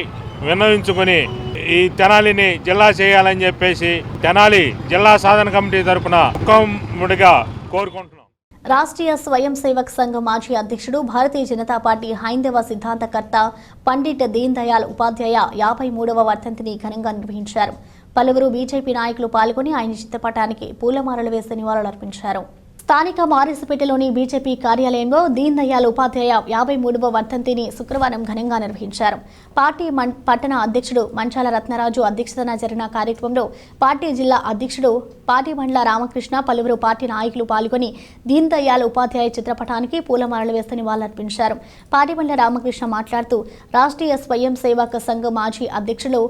S11: విన్నవించుకొని ఈ తెనాలిని జిల్లా చేయాలని చెప్పేసి తెనాలి జిల్లా సాధన కమిటీ తరఫున ముఖముడిగా కోరుకుంటున్నాం.
S1: రాష్ట్రీయ స్వయం సేవక్ సంఘం మాజీ అధ్యక్షుడు భారతీయ జనతా పార్టీ హైందవ సిద్ధాంతకర్త పండిట్ దీన్ దయాళ్ ఉపాధ్యాయ 53వ వర్ధంతిని ఘనంగా నిర్వహించారు. పలువురు బీజేపీ నాయకులు పాల్గొని ఆయన చిత్రపటానికి పూలమాలలు వేసి నివాళులర్పించారు. స్థానిక మారిసిపేటలోని బీజేపీ కార్యాలయంలో దీన్ దయాళ్ ఉపాధ్యాయ 53వ వర్ధంతిని శుక్రవారం ఘనంగా నిర్వహించారు. పార్టీ పట్టణ అధ్యక్షుడు మంచాల రత్నరాజు అధ్యక్షతన జరిగిన కార్యక్రమంలో పార్టీ జిల్లా అధ్యక్షుడు పాటిబండ్ల రామకృష్ణ, పలువురు పార్టీ నాయకులు పాల్గొని దీన్ దయాళ్ ఉపాధ్యాయ చిత్రపటానికి పూలమాలలు వేసి నివాళులర్పించారు. పాటిబండ్ల రామకృష్ణ మాట్లాడుతూ రాష్ట్రీయ స్వయం సేవక సంఘం మాజీ అధ్యక్షులు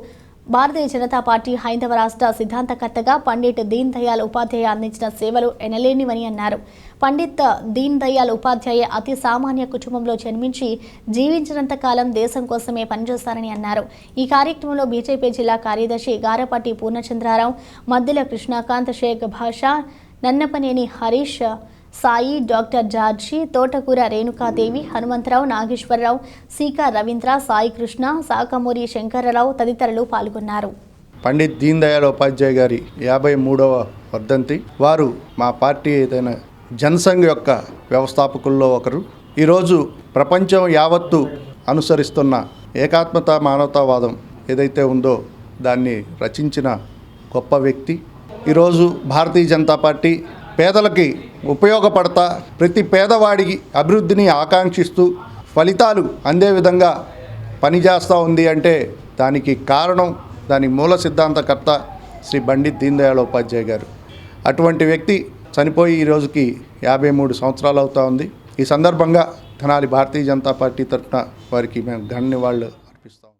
S1: భారతీయ జనతా పార్టీ హైందవ రాష్ట్ర సిద్ధాంతకర్తగా పండిట్ దీన్ దయాళ్ ఉపాధ్యాయ అందించిన సేవలు ఎనలేనివని అన్నారు. పండిత్ దీన్ దయాళ్ ఉపాధ్యాయ అతి సామాన్య కుటుంబంలో జన్మించి జీవించినంత కాలం దేశం కోసమే పనిచేస్తారని అన్నారు. ఈ కార్యక్రమంలో బీజేపీ జిల్లా కార్యదర్శి గారపట్టి పూర్ణచంద్రారావు, మద్దెల కృష్ణకాంత్, షేక్ భాషా, నన్నపనేని హరీష్, సాయి, డాక్టర్ జార్జి, తోటకూర రేణుకాదేవి, హనుమంతరావు, నాగేశ్వరరావు, సీకా రవీంద్ర, సాయి కృష్ణ, సాకమూరి శంకరరావు తదితరులు పాల్గొన్నారు.
S12: పండిత్ దీన్ దయాళ్ ఉపాధ్యాయ గారి 53వ వర్ధంతి. వారు మా పార్టీ ఏదైన జనసంఘ్ యొక్క వ్యవస్థాపకుల్లో ఒకరు. ఈరోజు ప్రపంచం యావత్తు అనుసరిస్తున్న ఏకాత్మత మానవతావాదం ఏదైతే ఉందో దాన్ని రచించిన గొప్ప వ్యక్తి. ఈరోజు భారతీయ జనతా పార్టీ పేదలకి ఉపయోగపడతా ప్రతి పేదవాడికి అభివృద్ధిని ఆకాంక్షిస్తూ ఫలితాలు అందే విధంగా పనిచేస్తూ ఉంది అంటే దానికి కారణం, దాని మూల సిద్ధాంతకర్త శ్రీ పండిట్ దీన్ దయాళ్ ఉపాధ్యాయ గారు. అటువంటి వ్యక్తి చనిపోయి ఈ రోజుకి 53 సంవత్సరాలు అవుతా ఉంది. ఈ సందర్భంగా తెనాలి భారతీయ జనతా పార్టీ తరఫున వారికి మేము ఘన నివాళులు అర్పిస్తాం.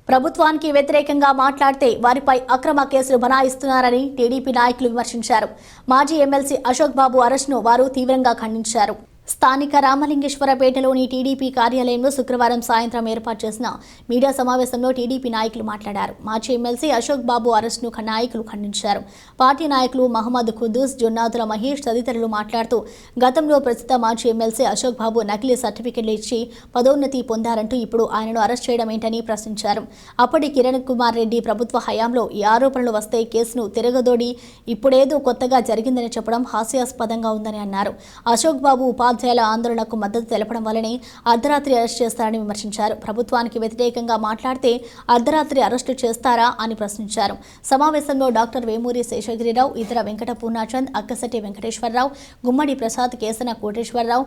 S1: ప్రభుత్వానికి వ్యతిరేకంగా మాట్లాడితే వారిపై అక్రమ కేసులు బనాయిస్తున్నారని టీడీపీ నాయకులు విమర్శించారు. మాజీ ఎమ్మెల్సీ అశోక్ బాబు అరెస్టును వారు తీవ్రంగా ఖండించారు. స్థానిక రామలింగేశ్వరపేటలోని టీడీపీ కార్యాలయంలో శుక్రవారం సాయంత్రం ఏర్పాటు చేసిన మీడియా సమావేశంలో టీడీపీ నాయకులు మాట్లాడారు. మాజీ ఎమ్మెల్సీ అశోక్ బాబు అరెస్టును నాయకులు ఖండించారు. పార్టీ నాయకులు మహమ్మద్ ఖుద్దూస్, జొన్నాదుల మహేష్ తదితరులు మాట్లాడుతూ గతంలో ప్రస్తుత మాజీ ఎమ్మెల్సీ అశోక్ బాబు నకిలీ సర్టిఫికెట్లు ఇచ్చి పదోన్నతి పొందారంటూ ఇప్పుడు ఆయనను అరెస్ట్ చేయడం ఏంటని ప్రశ్నించారు. అప్పటి కిరణ్ కుమార్ రెడ్డి ప్రభుత్వ హయాంలో ఈ ఆరోపణలు వస్తే కేసును తిరగదోడి ఇప్పుడేదో కొత్తగా జరిగిందని చెప్పడం హాస్యాస్పదంగా ఉందని అన్నారు. అశోక్ బాబు ఉపాధ్యాయుల ఆందోళనకు మద్దతు తెలపడం వల్లనే అర్ధరాత్రి అరెస్ట్ చేస్తారని విమర్శించారు. ప్రభుత్వానికి వ్యతిరేకంగా మాట్లాడితే అర్ధరాత్రి అరెస్టు చేస్తారా అని ప్రశ్నించారు. సమావేశంలో డాక్టర్ వేమూరి శేషగిరిరావు, ఇతర వెంకట పూర్ణచంద్, అక్కసటి వెంకటేశ్వరరావు, గుమ్మడి ప్రసాద్, కేసన కోటేశ్వరరావు,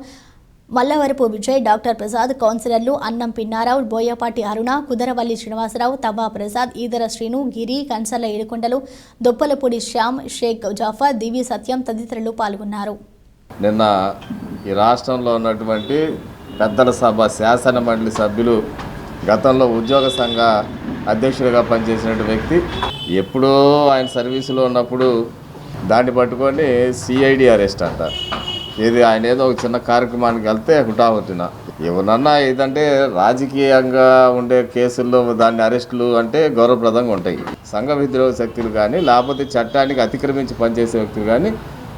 S1: మల్లవరపు విజయ్, డాక్టర్ ప్రసాద్, కౌన్సిలర్లు అన్నం పిన్నారావు, బోయపాటి అరుణ, కుదరవల్లి శ్రీనివాసరావు, తవ్వా ప్రసాద్, ఈదర శ్రీను, గిరి, కన్సర్ల ఏడుకొండలు, దొప్పలపూడి శ్యామ్, షేక్ జాఫర్, దివి సత్యం తదితరులు పాల్గొన్నారు.
S13: నిన్న ఈ రాష్ట్రంలో ఉన్నటువంటి పెద్దల సభ శాసన మండలి సభ్యులు గతంలో ఉద్యోగ సంఘ అధ్యక్షుడిగా పనిచేసిన వ్యక్తి ఎప్పుడో ఆయన సర్వీసులో ఉన్నప్పుడు దాన్ని పట్టుకొని సిఐడి అరెస్ట్ అంటారు. ఇది ఆయన ఏదో ఒక చిన్న కార్యక్రమానికి వెళ్తే హుటాహుటిన ఎవరన్నా ఏదంటే రాజకీయంగా ఉండే కేసుల్లో దాన్ని అరెస్టులు అంటే గౌరవప్రదంగా ఉంటాయి. సంఘ విద్రోహ శక్తులు కానీ లేకపోతే చట్టానికి అతిక్రమించి పనిచేసే వ్యక్తులు కానీ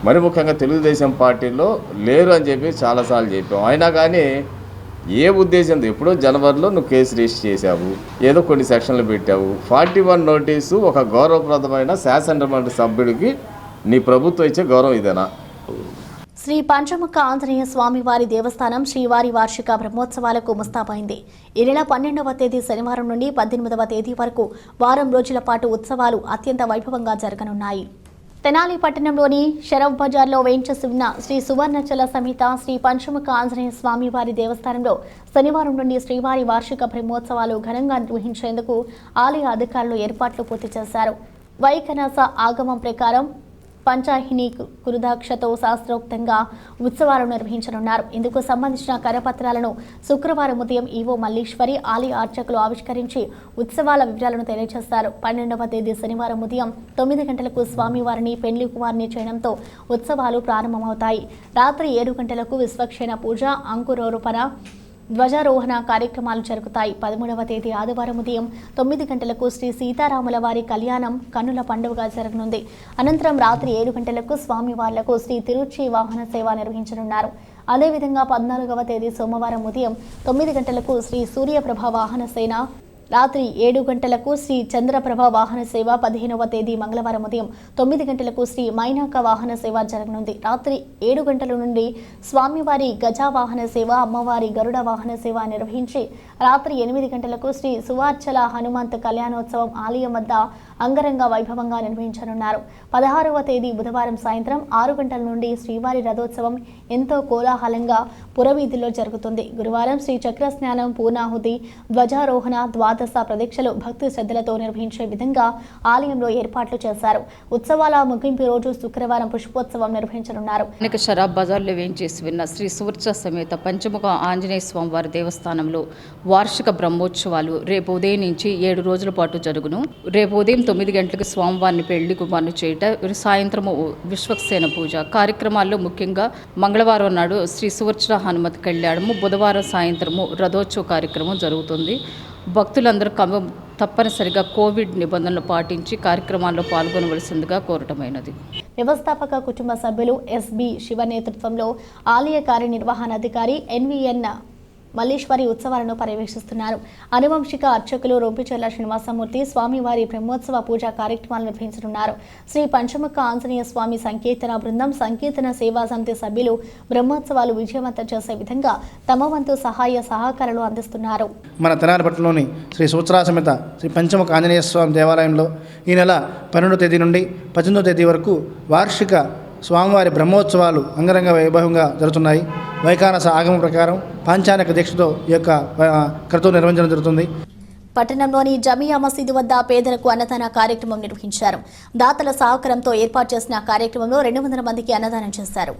S13: మరి ముఖ్యంగా తెలుగుదేశం పార్టీలో లేరు అని చెప్పి చాలాసార్లు చెప్పాం. అయినా కానీ ఏ ఉద్దేశంతో ఎప్పుడో జనవరిలో నువ్వు కేసు రిజిస్టర్ చేశావు, ఏదో కొన్ని సెక్షన్లు పెట్టావు. 41 నోటీసు ఒక గౌరవప్రదమైన శాసనమండలి సభ్యుడికి నీ ప్రభుత్వం ఇచ్చే గౌరవం ఇదేనా?
S1: శ్రీ పంచముఖ ఆంజనేయ స్వామి వారి దేవస్థానం శ్రీవారి వార్షిక బ్రహ్మోత్సవాలకు ముస్తాబైంది. ఈ నెల 12వ తేదీ శనివారం నుండి 18వ తేదీ వరకు వారం రోజుల పాటు ఉత్సవాలు అత్యంత వైభవంగా జరగనున్నాయి. తెనాలి పట్టణంలోని షరఫ్ బజార్లో వేయించేసి ఉన్న శ్రీ సువర్ణచల సమేత శ్రీ పంచముఖ ఆంజనేయ స్వామి వారి దేవస్థానంలో శనివారం నుండి శ్రీవారి వార్షిక బ్రహ్మోత్సవాలు ఘనంగా నిర్వహించేందుకు ఆలయ అధికారులు ఏర్పాట్లు పూర్తి చేశారు. వైఖానస ఆగమం ప్రకారం పంచాహిని కురుదాక్షతో శాస్త్రోక్తంగా ఉత్సవాలు నిర్వహించనున్నారు. ఇందుకు సంబంధించిన కరపత్రాలను శుక్రవారం ఉదయం ఈవో మల్లీశ్వరి ఆలయ అర్చకులు ఆవిష్కరించి ఉత్సవాల వివరాలను తెలియజేస్తారు. 12వ తేదీ శనివారం ఉదయం 9 గంటలకు స్వామివారిని పెండ్లి కుమార్ని చేయడంతో ఉత్సవాలు ప్రారంభమవుతాయి. రాత్రి 7 గంటలకు విశ్వక్షేణ పూజ, అంకురోరుపణ, ధ్వజారోహణ కార్యక్రమాలు జరుగుతాయి. 13వ తేదీ ఆదివారం ఉదయం 9 గంటలకు శ్రీ సీతారాముల వారి కళ్యాణం కన్నుల పండుగగా జరగనుంది. అనంతరం రాత్రి 7 గంటలకు స్వామివార్లకు శ్రీ తిరుచి వాహన సేవ నిర్వహించనున్నారు. అదేవిధంగా 14వ తేదీ సోమవారం ఉదయం 9 గంటలకు శ్రీ సూర్యప్రభ వాహన సేన, రాత్రి 7 గంటలకు శ్రీ చంద్రప్రభ వాహన సేవ, 15వ తేదీ మంగళవారం ఉదయం 9 గంటలకు శ్రీ మైనాక వాహన సేవ జరగనుంది. రాత్రి 7 గంటల నుండి స్వామివారి గజా వాహన సేవ, అమ్మవారి గరుడ వాహన సేవ నిర్వహించి రాత్రి 8 గంటలకు శ్రీ సువార్చల హనుమంత్ కళ్యాణోత్సవం ఆలయం వద్ద అంగరంగ వైభవంగా నిర్వహించనున్నారు. 16వ తేదీ బుధవారం సాయంత్రం 6 గంటల నుండి శ్రీవారి రథోత్సవం ఎంతో కోలాహలంగా పురవీధుల్లో జరుగుతుంది. గురువారం శ్రీ చక్ర స్నానం, పూర్ణాహుతి, ధ్వజారోహణ, ద్వాదశ ప్రదక్షిణలు భక్తి శ్రద్ధలతో నిర్వహించే విధంగా ఆలయంలో ఏర్పాట్లు చేశారు. ఉత్సవాల ముగింపు రోజు శుక్రవారం పుష్పోత్సవం నిర్వహించనున్నారు.
S14: షరాబ్ బజార్లో వేంచేసి ఉన్న శ్రీ సువర్చ సమేత పంచముఖ ఆంజనేయ స్వామి వారి దేవస్థానంలో వార్షిక బ్రహ్మోత్సవాలు రేపు ఉదయం నుంచి 7 రోజుల పాటు జరుగును. రేపు ఉదయం 9 గంటలకు స్వామివారిని పెళ్లి కుమారుని చేయట, సాయంత్రము విశ్వక్సేన పూజ కార్యక్రమాల్లో ముఖ్యంగా మంగళవారం నాడు శ్రీ సువర్చ హనుమత్ కళ్యాణము, బుధవారం సాయంత్రము రథోత్సవ కార్యక్రమం జరుగుతుంది. భక్తులందరూ తప్పనిసరిగా కోవిడ్ నిబంధనలు పాటించి కార్యక్రమాల్లో పాల్గొనవలసిందిగా కోరటమైనది.
S1: వ్యవస్థాపక కుటుంబ సభ్యులు ఎస్బి శివ నేతృత్వంలో ఆలయ కార్యనిర్వహణాధికారి ఎన్విఎన్ మల్లీశ్వరి ఉత్సవాలను పర్యవేక్షిస్తున్నారు. అనువంశిక అర్చకులు రొంపిచెర్ల శ్రీనివాసమూర్తి స్వామివారి బ్రహ్మోత్సవ పూజా కార్యక్రమాలు నిర్వహించనున్నారు. శ్రీ పంచముఖ ఆంజనేయ స్వామి సంకీర్తన బృందం, సంకీర్తన సేవా సమితి సభ్యులు బ్రహ్మోత్సవాలు విజయవంతం చేసే విధంగా తమ వంతు సహాయ సహకారాలు అందిస్తున్నారు.
S15: మన తెనాలి పట్టణంలోని శ్రీ సూత్రా సమేత శ్రీ పంచముఖ ఆంజనేయ స్వామి దేవాలయంలో ఈ నెల 12వ తేదీ నుండి 18వ తేదీ వరకు వార్షిక స్వామివారి బ్రహ్మోత్సవాలు అంగరంగ వైభవంగా జరుగుతున్నాయి. వైఖానస ఆగమం ప్రకారం పాంచానిక దీక్షతో ఈ యొక్క క్రతువు నిర్వహించడం జరుగుతుంది.
S1: పట్టణంలోని జమియా మసీదు వద్ద పేదలకు అన్నదాన కార్యక్రమం నిర్వహించారు. దాతల సహకారంతో ఏర్పాటు చేసిన కార్యక్రమంలో 200 మందికి అన్నదానం చేశారు.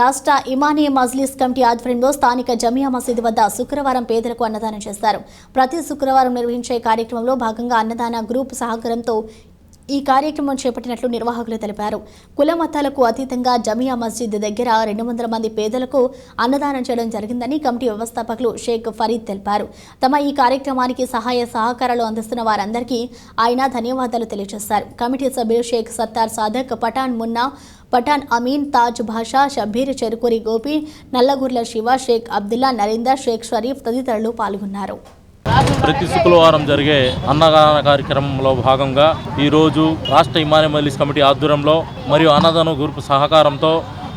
S1: రాష్ట్ర ఇమానీ మజ్లిస్ కమిటీ ఆధ్వర్యంలో స్థానిక జమియా మసీదు వద్ద శుక్రవారం పేదలకు అన్నదానం చేశారు. ప్రతి శుక్రవారం నిర్వహించే కార్యక్రమంలో భాగంగా అన్నదాన గ్రూప్ సహకారంతో ఈ కార్యక్రమం చేపట్టినట్లు నిర్వాహకులు తెలిపారు. కుల మతాలకు అతీతంగా జమియా మస్జిద్ దగ్గర 200 మంది పేదలకు అన్నదానం చేయడం జరిగిందని కమిటీ వ్యవస్థాపకులు షేక్ ఫరీద్ తెలిపారు. తమ ఈ కార్యక్రమానికి సహాయ సహకారాలు అందిస్తున్న వారందరికీ ఆయన ధన్యవాదాలు తెలియజేశారు. కమిటీ సభ్యులు షేక్ సత్తార్ సాదక్, పఠాన్ మున్నా, పఠాన్ అమీన్, తాజ్ భాషా, షబ్బీర్, చెరుకూరి గోపి, నల్లగుర్ల శివ, షేక్ అబ్దుల్లా, నరేందర్, షేక్ షరీఫ్ తదితరులు పాల్గొన్నారు.
S16: ప్రతి శుక్రవారం జరిగే అన్నదాన కార్యక్రమంలో భాగంగా ఈరోజు రాష్ట్ర ఇమానీ మజ్లిస్ కమిటీ ఆధ్వర్యంలో మరియు అన్నదాన గ్రూప్ సహకారంతో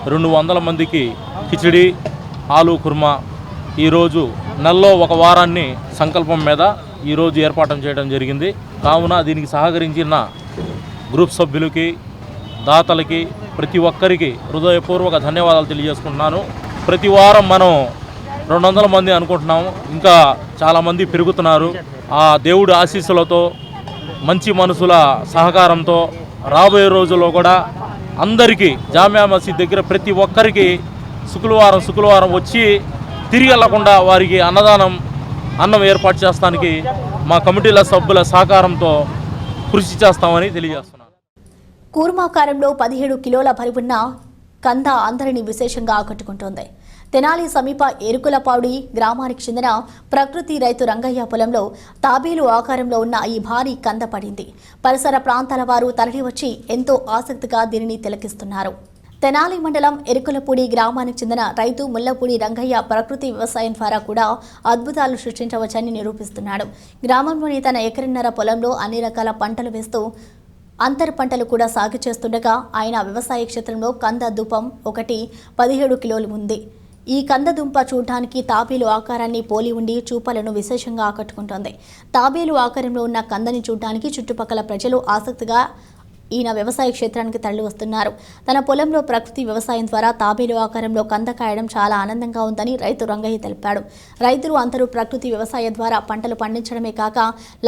S16: 200 మందికి కిచిడి, ఆలు కుర్మా ఈరోజు నెలలో ఒక వారాన్ని సంకల్పం మీద ఈరోజు ఏర్పాటు చేయడం జరిగింది. కావున దీనికి సహకరించిన గ్రూప్ సభ్యులకి, దాతలకి, ప్రతి ఒక్కరికి హృదయపూర్వక ధన్యవాదాలు తెలియజేసుకుంటున్నాను. ప్రతి వారం మనం 200 మంది అనుకుంటున్నాము, ఇంకా చాలామంది పెరుగుతున్నారు. ఆ దేవుడి ఆశీస్సులతో, మంచి మనసుల సహకారంతో రాబోయే రోజుల్లో కూడా అందరికీ జామియా మసీద్ దగ్గర ప్రతి ఒక్కరికి శుక్రవారం వచ్చి తిరిగి వెళ్లకుండా వారికి అన్నం ఏర్పాటు చేస్తానికి మా కమిటీల సభ్యుల సహకారంతో కృషి చేస్తామని తెలియజేస్తున్నాను.
S1: కూర్మాకారంలో 17 కిలోల బరువున్న కంద అందరినీ విశేషంగా ఆకట్టుకుంటోంది. తెనాలి సమీప ఎరుకులపాడి గ్రామానికి చెందిన ప్రకృతి రైతు రంగయ్య పొలంలో తాబేలు ఆకారంలో ఉన్న ఈ భారీ కంద పడింది. పరిసర ప్రాంతాల వారు తరలివచ్చి ఎంతో ఆసక్తిగా దీనిని తిలకిస్తున్నారు. తెనాలి మండలం ఎరుకులపూడి గ్రామానికి చెందిన రైతు ముల్లపూడి రంగయ్య ప్రకృతి వ్యవసాయం ద్వారా కూడా అద్భుతాలు సృష్టించవచ్చని నిరూపిస్తున్నాడు. గ్రామంలోని తన ఎకరన్నర పొలంలో అన్ని రకాల పంటలు వేస్తూ అంతర్ పంటలు కూడా సాగు చేస్తుండగా ఆయన వ్యవసాయ క్షేత్రంలో కంద దుంపం ఒకటి 17 కిలోలు ఉంది. ఈ కందదుంప చూడటానికి తాబేలు ఆకారాన్ని పోలి ఉండి చూపలను విశేషంగా ఆకట్టుకుంటోంది. తాబేలు ఆకారంలో ఉన్న కందని చూడటానికి చుట్టుపక్కల ప్రజలు ఆసక్తిగా ఈయన వ్యవసాయ క్షేత్రానికి తరలి వస్తున్నారు. తన పొలంలో ప్రకృతి వ్యవసాయం ద్వారా తాబేలు ఆకారంలో కంద కాయడం చాలా ఆనందంగా ఉందని రైతు రంగయ్య తెలిపాడు. రైతులు అందరూ ప్రకృతి వ్యవసాయం ద్వారా పంటలు పండించడమే కాక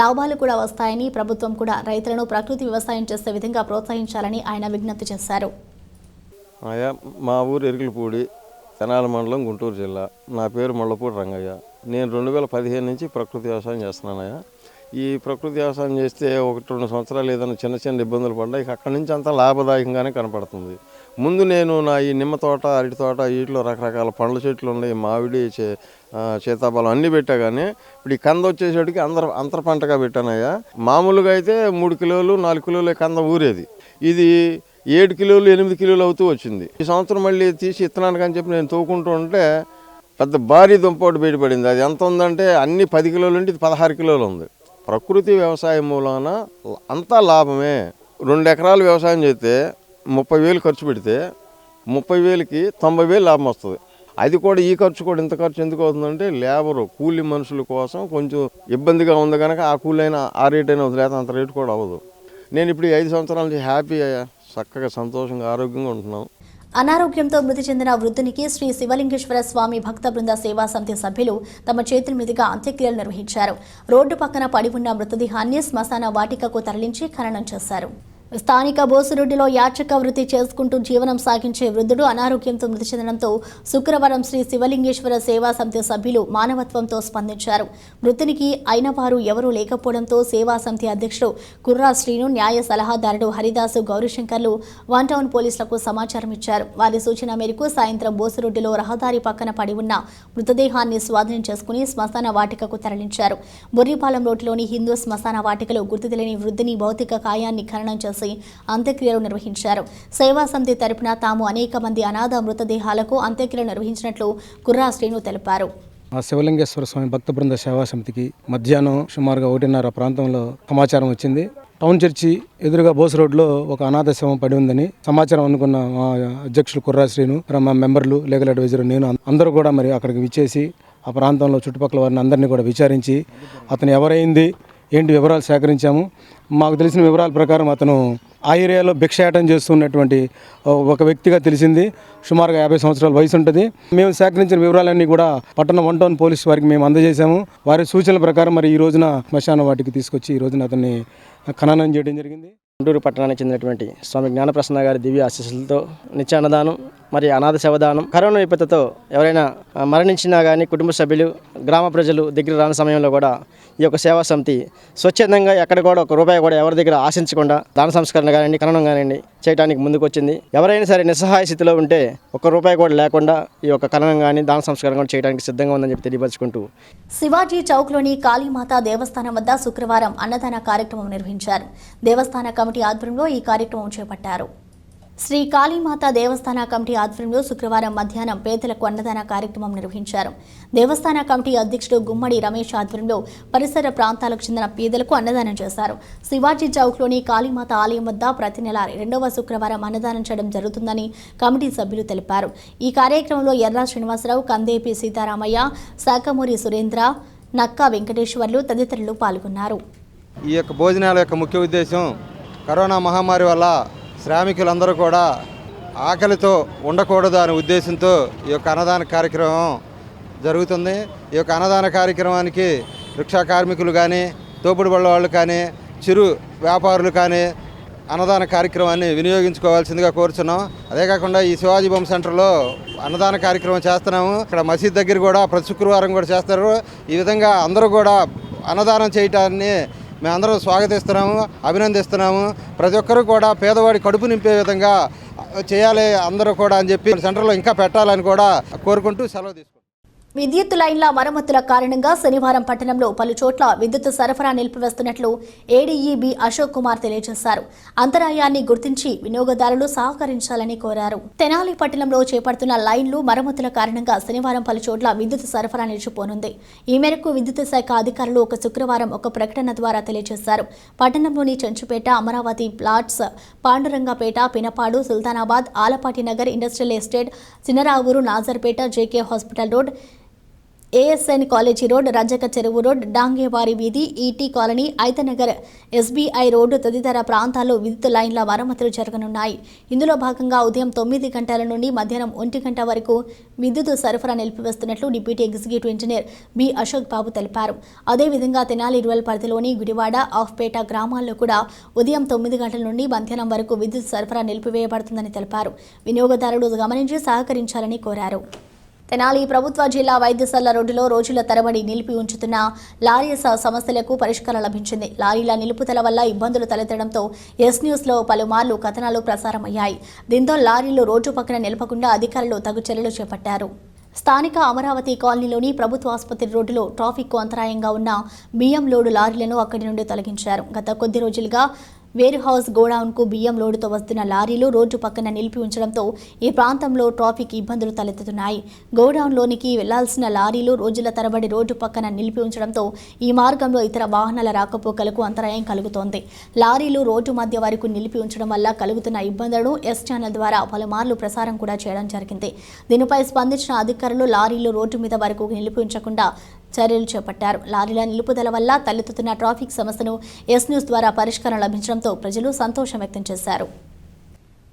S1: లాభాలు కూడా వస్తాయని, ప్రభుత్వం కూడా రైతులను ప్రకృతి వ్యవసాయం చేసే విధంగా ప్రోత్సహించాలని ఆయన విజ్ఞప్తి చేశారు.
S17: మా ఊరు ఎరుకులపూడి, తెనాలి మండలం, గుంటూరు జిల్లా. నా పేరు ముల్లపూడి రంగయ్య. నేను 2015 నుంచి ప్రకృతి వ్యవసాయం చేస్తున్నానయ్యా. ఈ ప్రకృతి వ్యవసాయం చేస్తే 1-2 సంవత్సరాలు ఏదైనా చిన్న చిన్న ఇబ్బందులు పడ్డా ఇక అక్కడి నుంచి అంతా లాభదాయకంగానే కనపడుతుంది. ముందు నేను నా ఈ నిమ్మ తోట, అరటి తోట, వీటిలో రకరకాల పండ్ల చెట్లు ఉన్నాయి, మామిడి, సీతాఫలం అన్నీ పెట్టా. కానీ ఇప్పుడు ఈ కంద వచ్చేసరికి అంతర పంటగా పెట్టానయ్యా. మామూలుగా అయితే 3 కిలోలు 4 కిలోలే కంద ఊరేది. ఇది 7 కిలోలు 8 కిలోలు అవుతూ వచ్చింది. ఈ సంవత్సరం మళ్ళీ తీసి ఇత్తనానికి అని చెప్పి నేను తోకుంటూ ఉంటే పెద్ద భారీ దుంపోటు బయటపడింది. అది ఎంత ఉందంటే అన్ని 10 కిలోలు ఉంటే ఇది 16 కిలోలు ఉంది. ప్రకృతి వ్యవసాయం మూలాన అంతా లాభమే. 2 ఎకరాలు వ్యవసాయం చేస్తే 30,000 ఖర్చు పెడితే 30,000కి 90,000 లాభం వస్తుంది. అది కూడా ఈ ఖర్చు కూడా ఇంత ఖర్చు ఎందుకు అవుతుందంటే లేబరు కూలి మనుషుల కోసం కొంచెం ఇబ్బందిగా ఉంది కనుక ఆ కూలి అయినా ఆ రేట్ అయినా అవుతుంది, లేకపోతే అంత రేటు కూడా అవ్వదు. నేను ఇప్పుడు 5 సంవత్సరాల నుంచి హ్యాపీ చక్కగా సంతోషంగా ఆరోగ్యంగా ఉంటున్నాం.
S1: అనారోగ్యంతో మృతి చెందిన వృద్ధునికి శ్రీ శివలింగేశ్వర స్వామి భక్త బృంద సేవా సమితి సభ్యులు తమ చేతుల మీదుగా అంత్యక్రియలు నిర్వహించారు. రోడ్డు పక్కన పడి ఉన్న మృతదేహాన్ని శ్మశాన వాటికకు తరలించి ఖననం చేశారు. స్థానిక బోసురెడ్డిలో యాచక వృత్తి చేసుకుంటూ జీవనం సాగించే వృద్ధుడు అనారోగ్యంతో మృతి చెందడంతో శుక్రవారం శ్రీ శివలింగేశ్వర సేవా సమితి సభ్యులు మానవత్వంతో స్పందించారు. మృతునికి అయిన వారు ఎవరూ లేకపోవడంతో సేవా సమితి అధ్యక్షుడు కుర్రా శ్రీను, న్యాయ సలహాదారుడు హరిదాసు, గౌరీశంకర్లు 1 టౌన్ పోలీసులకు సమాచారం ఇచ్చారు. వారి సూచన మేరకు సాయంత్రం బోసురెడ్డిలో రహదారి పక్కన పడి ఉన్న మృతదేహాన్ని స్వాధీనం చేసుకుని శ్మశాన వాటికకు తరలించారు. బొర్రిపాలెం రోడ్డులోని హిందూ శ్మశాన వాటికలో గుర్తు తెలియని వృద్ధుని భౌతిక కాయాన్ని ఖననం చేసి అంత్యక్రియలు నిర్వహించారు. సేవా సమితి తరపున తాము అనేక మంది అనాథ మృతదేహాలకు అంత్యక్రియలు నిర్వహించినట్లు కుర్రా శ్రీను తెలిపారు.
S18: శివలింగేశ్వర స్వామి భక్త బృంద సేవా సమితికి మధ్యాహ్నం సుమారుగా 1:30 ప్రాంతంలో సమాచారం వచ్చింది. టౌన్ చర్చి ఎదురుగా బోస్ రోడ్లో ఒక అనాథ శవం పడి ఉందని సమాచారం అనుకున్న మా అధ్యక్షులు కుర్రా శ్రీను, మా మెంబర్లు, లీగల్ అడ్వైజర్, నేను అందరూ కూడా మరి అక్కడికి విచ్చేసి ఆ ప్రాంతంలో చుట్టుపక్కల వారిని అందరినీ కూడా విచారించి అతను ఎవరైంది ఏంటి వివరాలు సేకరించాము. మాకు తెలిసిన వివరాల ప్రకారం అతను ఆ ఏరియాలో భిక్షాటం చేస్తున్నటువంటి ఒక వ్యక్తిగా తెలిసింది. సుమారుగా 50 సంవత్సరాల వయసు ఉంటుంది. మేము సేకరించిన వివరాలన్నీ కూడా పట్టణ 1 టౌన్ పోలీస్ వారికి మేము అందజేశాము. వారి సూచనల ప్రకారం మరి ఈ రోజున శ్మశాన వాటికి తీసుకొచ్చి ఈ రోజున అతన్ని ఖననం చేయడం జరిగింది.
S19: గుంటూరు పట్టణానికి చెందినటువంటి స్వామి జ్ఞానప్రసన్న గారి దివ్య ఆశీస్సులతో నిత్య అన్నదానం మరి అనాథ శవదానం, కరోనా విపత్తుతో ఎవరైనా మరణించినా కానీ కుటుంబ సభ్యులు, గ్రామ ప్రజలు దగ్గర రాని సమయంలో కూడా ఈ యొక్క సేవా సమితి స్వచ్ఛందంగా ఎక్కడ కూడా 1 రూపాయి కూడా ఎవరి దగ్గర ఆశించకుండా దాన సంస్కరణ కానివ్వండి, ఖననం కానివ్వండి చేయడానికి ముందుకు వచ్చింది. ఎవరైనా సరే నిస్సహాయ స్థితిలో ఉంటే 1 రూపాయి కూడా లేకుండా ఈ యొక్క ఖననం కానీ దాన సంస్కరణ కూడా చేయడానికి సిద్ధంగా ఉందని చెప్పి తెలియపరుచుకుంటూ
S1: శివాజీ చౌక్లోని కాళీమాత దేవస్థానం వద్ద శుక్రవారం అన్నదాన కార్యక్రమం నిర్వహించారు. దేవస్థాన కమిటీ ఆధ్వర్యంలో ఈ కార్యక్రమం చేపట్టారు. శ్రీ కాళీమాత దేవస్థాన కమిటీ ఆధ్వర్యంలో శుక్రవారం మధ్యాహ్నం పేదలకు అన్నదాన కార్యక్రమం నిర్వహించారు. దేవస్థాన కమిటీ అధ్యక్షుడు గుమ్మడి రమేష్ ఆధ్వర్యంలో పరిసర ప్రాంతాలకు చెందిన పేదలకు అన్నదానం చేశారు. శివాజీ చౌక్లోని కాళీమాత ఆలయం వద్ద ప్రతి నెల 2వ శుక్రవారం అన్నదానం చేయడం జరుగుతుందని కమిటీ సభ్యులు తెలిపారు. ఈ కార్యక్రమంలో ఎర్రా శ్రీనివాసరావు, కందేపి సీతారామయ్య, శాఖమూరి సురేంద్ర, నక్కా వెంకటేశ్వర్లు తదితరులు పాల్గొన్నారు.
S5: ఈ యొక్క భోజనాల యొక్క ముఖ్య ఉద్దేశం కరోనా మహమ్మారి వల్ల శ్రామికులందరూ కూడా ఆకలితో ఉండకూడదు అనే ఉద్దేశంతో ఈ యొక్క అన్నదాన కార్యక్రమం జరుగుతుంది. ఈ యొక్క అన్నదాన కార్యక్రమానికి రిక్షా కార్మికులు కానీ, తోపుడు బళ్ళ వాళ్ళు కానీ, చిరు వ్యాపారులు కానీ అన్నదాన కార్యక్రమాన్ని వినియోగించుకోవాల్సిందిగా కోరుచున్నాం. అదే కాకుండా ఈ శివాజీ బొమ్మ సెంటర్లో అన్నదాన కార్యక్రమం చేస్తున్నాము. ఇక్కడ మసీద్ దగ్గర కూడా ప్రతి శుక్రవారం కూడా చేస్తారు. ఈ విధంగా అందరూ కూడా అన్నదానం చేయటాన్ని మేమందరం స్వాగతిస్తున్నాము, అభినందిస్తున్నాము. ప్రతి ఒక్కరూ కూడా పేదవాడి కడుపు నింపే విధంగా చేయాలి అందరూ కూడా అని చెప్పి సెంటర్లో ఇంకా పెట్టాలని కూడా కోరుకుంటూ సెలవు తీసుకుంటాం.
S1: విద్యుత్ లైన్ల మరమ్మతుల కారణంగా శనివారం పట్టణంలో పలు చోట్ల విద్యుత్ సరఫరా నిలిపివేస్తున్నట్లు ఏడీఈబీ అశోక్ కుమార్ తెలియజేశారు. అంతరాయాన్ని గుర్తించి వినియోగదారులు సహకరించాలని కోరారు. తెనాలి పట్టణంలో చేపడుతున్న లైన్లు మరమ్మతుల కారణంగా శనివారం పలు చోట్ల విద్యుత్ సరఫరా నిలిచిపోనుంది. ఈ మేరకు విద్యుత్ శాఖ అధికారులు శుక్రవారం ఒక ప్రకటన ద్వారా తెలియజేశారు. పట్టణంలోని Chenchupeta, Amaravati plots, Pandurangapeta, Pinapadu, Sultanabad, Alapati Nagar, industrial estate, Chinnaravuru, Nazarpeta, JK hospital road, ASN college road, రజక చెరువు రోడ్, డాంగేవారి వీధి, ఈటీ కాలనీ, ఐతనగర్, ఎస్బీఐ రోడ్డు తదితర ప్రాంతాల్లో విద్యుత్ లైన్ల మరమ్మతులు జరగనున్నాయి. ఇందులో భాగంగా ఉదయం 9 గంటల నుండి మధ్యాహ్నం 1 గంట వరకు విద్యుత్ సరఫరా నిలిపివేస్తున్నట్లు deputy executive engineer B Ashok Babu తెలిపారు. అదేవిధంగా తెనాలి రూరల్ పరిధిలోని గుడివాడ, ఆఫ్పేట గ్రామాల్లో కూడా ఉదయం 9 గంటల నుండి మధ్యాహ్నం వరకు విద్యుత్ సరఫరా నిలిపివేయబడుతుందని తెలిపారు. వినియోగదారులు గమనించి సహకరించాలని కోరారు. తెనాలి ప్రభుత్వ జిల్లా వైద్యశాల రోడ్డులో రోజుల తరబడి నిలిపి ఉంచుతున్న లారీ సమస్యలకు పరిష్కారం లభించింది. లారీల నిలుపుదల వల్ల ఇబ్బందులు తలెత్తడంతో ఎస్ న్యూస్లో పలుమార్లు కథనాలు ప్రసారమయ్యాయి. దీంతో లారీలు రోడ్డు పక్కన నిలపకుండా అధికారులు తగు చర్యలు చేపట్టారు. స్థానిక అమరావతి కాలనీలోని ప్రభుత్వ ఆసుపత్రి రోడ్డులో ట్రాఫిక్కు అంతరాయంగా ఉన్న బియ్యం లోడు లారీలను అక్కడి నుండి తొలగించారు. గత కొద్ది రోజులుగా వేర్ హౌస్ గోడౌన్కు బియ్యం లోడుతో వస్తున్న లారీలు రోడ్డు పక్కన నిలిపి ఉంచడంతో ఈ ప్రాంతంలో ట్రాఫిక్ ఇబ్బందులు తలెత్తుతున్నాయి. గోడౌన్లోనికి వెళ్లాల్సిన లారీలు రోజుల తరబడి రోడ్డు పక్కన నిలిపి ఉంచడంతో ఈ మార్గంలో ఇతర వాహనాల రాకపోకలకు అంతరాయం కలుగుతోంది. లారీలు రోడ్డు మధ్య వరకు నిలిపి ఉంచడం వల్ల కలుగుతున్న ఇబ్బందులను ఎస్ ఛానల్ ద్వారా పలుమార్లు ప్రసారం కూడా చేయడం జరిగింది. దీనిపై స్పందించిన అధికారులు లారీలు రోడ్డు మీద వరకు నిలిపి ఉంచకుండా చర్యలు చేపట్టారు. లారీల నిలుపుదల వల్ల తలెత్తుతున్న ట్రాఫిక్ సమస్యను ఎస్ న్యూస్ ద్వారా పరిష్కారం లభించడంతో ప్రజలు సంతోషం వ్యక్తం చేశారు.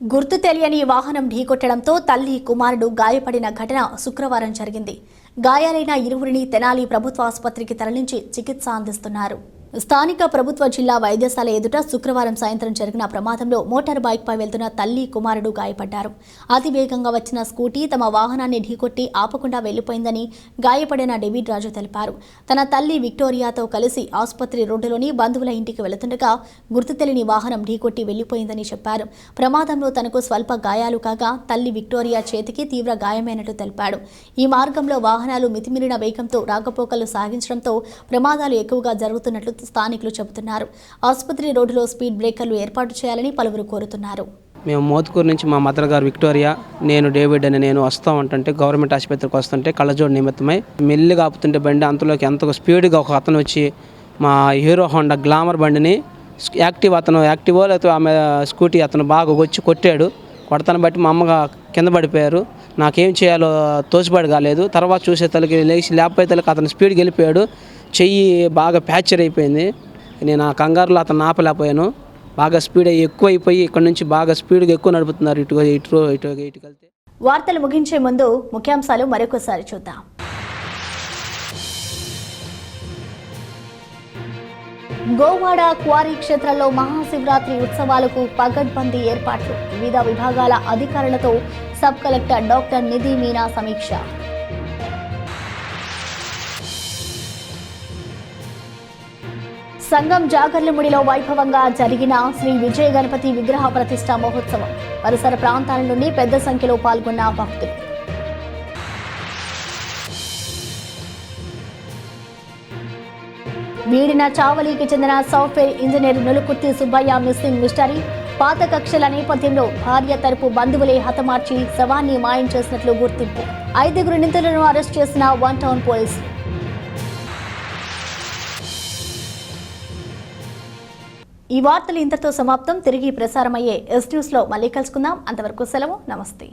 S1: గుర్తు తెలియని వాహనం ఢీకొట్టడంతో తల్లి కుమారుడు గాయపడిన ఘటన శుక్రవారం జరిగింది. గాయాలైన ఇరువురిని తెనాలి ప్రభుత్వ ఆసుపత్రికి తరలించి చికిత్స అందిస్తున్నారు. స్థానిక ప్రభుత్వ జిల్లా వైద్యశాల ఎదుట శుక్రవారం సాయంత్రం జరిగిన ప్రమాదంలో మోటార్ బైక్పై వెళ్తున్న తల్లి కుమారుడు గాయపడ్డారు. అతివేగంగా వచ్చిన స్కూటీ తమ వాహనాన్ని ఢీకొట్టి ఆపకుండా వెళ్లిపోయిందని గాయపడిన డేవిడ్ రాజు తెలిపారు. తన తల్లి విక్టోరియాతో కలిసి ఆసుపత్రి రోడ్డులోని బంధువుల ఇంటికి వెళుతుండగా గుర్తు తెలియని వాహనం ఢీకొట్టి వెళ్లిపోయిందని చెప్పారు. ప్రమాదంలో తనకు స్వల్ప గాయాలు కాగా తల్లి విక్టోరియా చేతికి తీవ్ర గాయమైనట్టు తెలిపాడు. ఈ మార్గంలో వాహనాలు మితిమీరిన వేగంతో రాకపోకలు సాగించడంతో ప్రమాదాలు ఎక్కువగా జరుగుతున్నట్లు స్థానికులు చెబుతున్నారు. ఆసుపత్రి రోడ్డులో స్పీడ్ బ్రేకర్లు ఏర్పాటు చేయాలని పలువురు కోరుతున్నారు.
S20: మేము మోతుకూరు నుంచి మా మదర్ గారు విక్టోరియా, నేను డేవిడ్ అని నేను వస్తామంటే గవర్నమెంట్ ఆసుపత్రికి వస్తుంటే కళ్ళజోడు నిమిత్తమై మెల్లిగా ఆపుతుంటే బండి అంతలోకి ఎంతో స్పీడ్గా ఒక అతను వచ్చి మా హీరో హోండా గ్లామర్ బండిని యాక్టివో లేకపోతే ఆమె స్కూటీ అతను బాగా వచ్చి కొట్టాడు. కొడతాను బట్టి మా అమ్మగా కింద పడిపోయారు. నాకేం చేయాలో తోచిపడి కాలేదు. తర్వాత చూసే తలకి లేకపోతే తలకి అతను స్పీడ్కి వెళ్ళిపోయాడు. చెయ్యి బాగా ప్యాచర్ అయిపోయింది. నేను ఆ కంగారులో అతను ఆపలేకపోయాను. బాగా స్పీడ్ ఎక్కువైపోయి ఇక్కడ నుంచి బాగా స్పీడ్గా ఎక్కువ నడుపుతున్నారు ఇటు వెళ్తే.
S1: వార్తలు ముగించే ముందు ముఖ్యాంశాలు మరొకసారి చూద్దాం. గోవాడ క్వారీ క్షేత్రంలో మహాశివరాత్రి ఉత్సవాలకు పగడ్బందీ ఏర్పాట్లు. వివిధ విభాగాల అధికారులతో సబ్ కలెక్టర్ డాక్టర్ నిధి మీనా సమీక్ష. సంగం జాగర్లముడిలో వైభవంగా జరిగిన శ్రీ విజయ గణపతి విగ్రహ ప్రతిష్ఠ మహోత్సవం. పరిసర ప్రాంతాల నుండి పెద్ద సంఖ్యలో పాల్గొన్న భక్తులు. వీడిన చావలికి చెందిన software engineer Nulukurthi Subbaiah missing mystery. పాత కక్షల నేపథ్యంలో భార్య తరపు బంధువులే హతమార్చి శవాన్ని మాయం చేసినట్లు గుర్తింపు. 5 నిందితులను అరెస్ట్ చేసిన 1 టౌన్ పోలీసులు. ఈ వార్తలు ఇంతతో సమాప్తం. తిరిగి ప్రసారమయ్యే ఎస్ న్యూస్లో మళ్ళీ కలుసుకుందాం. అంతవరకు సెలవు. నమస్తే.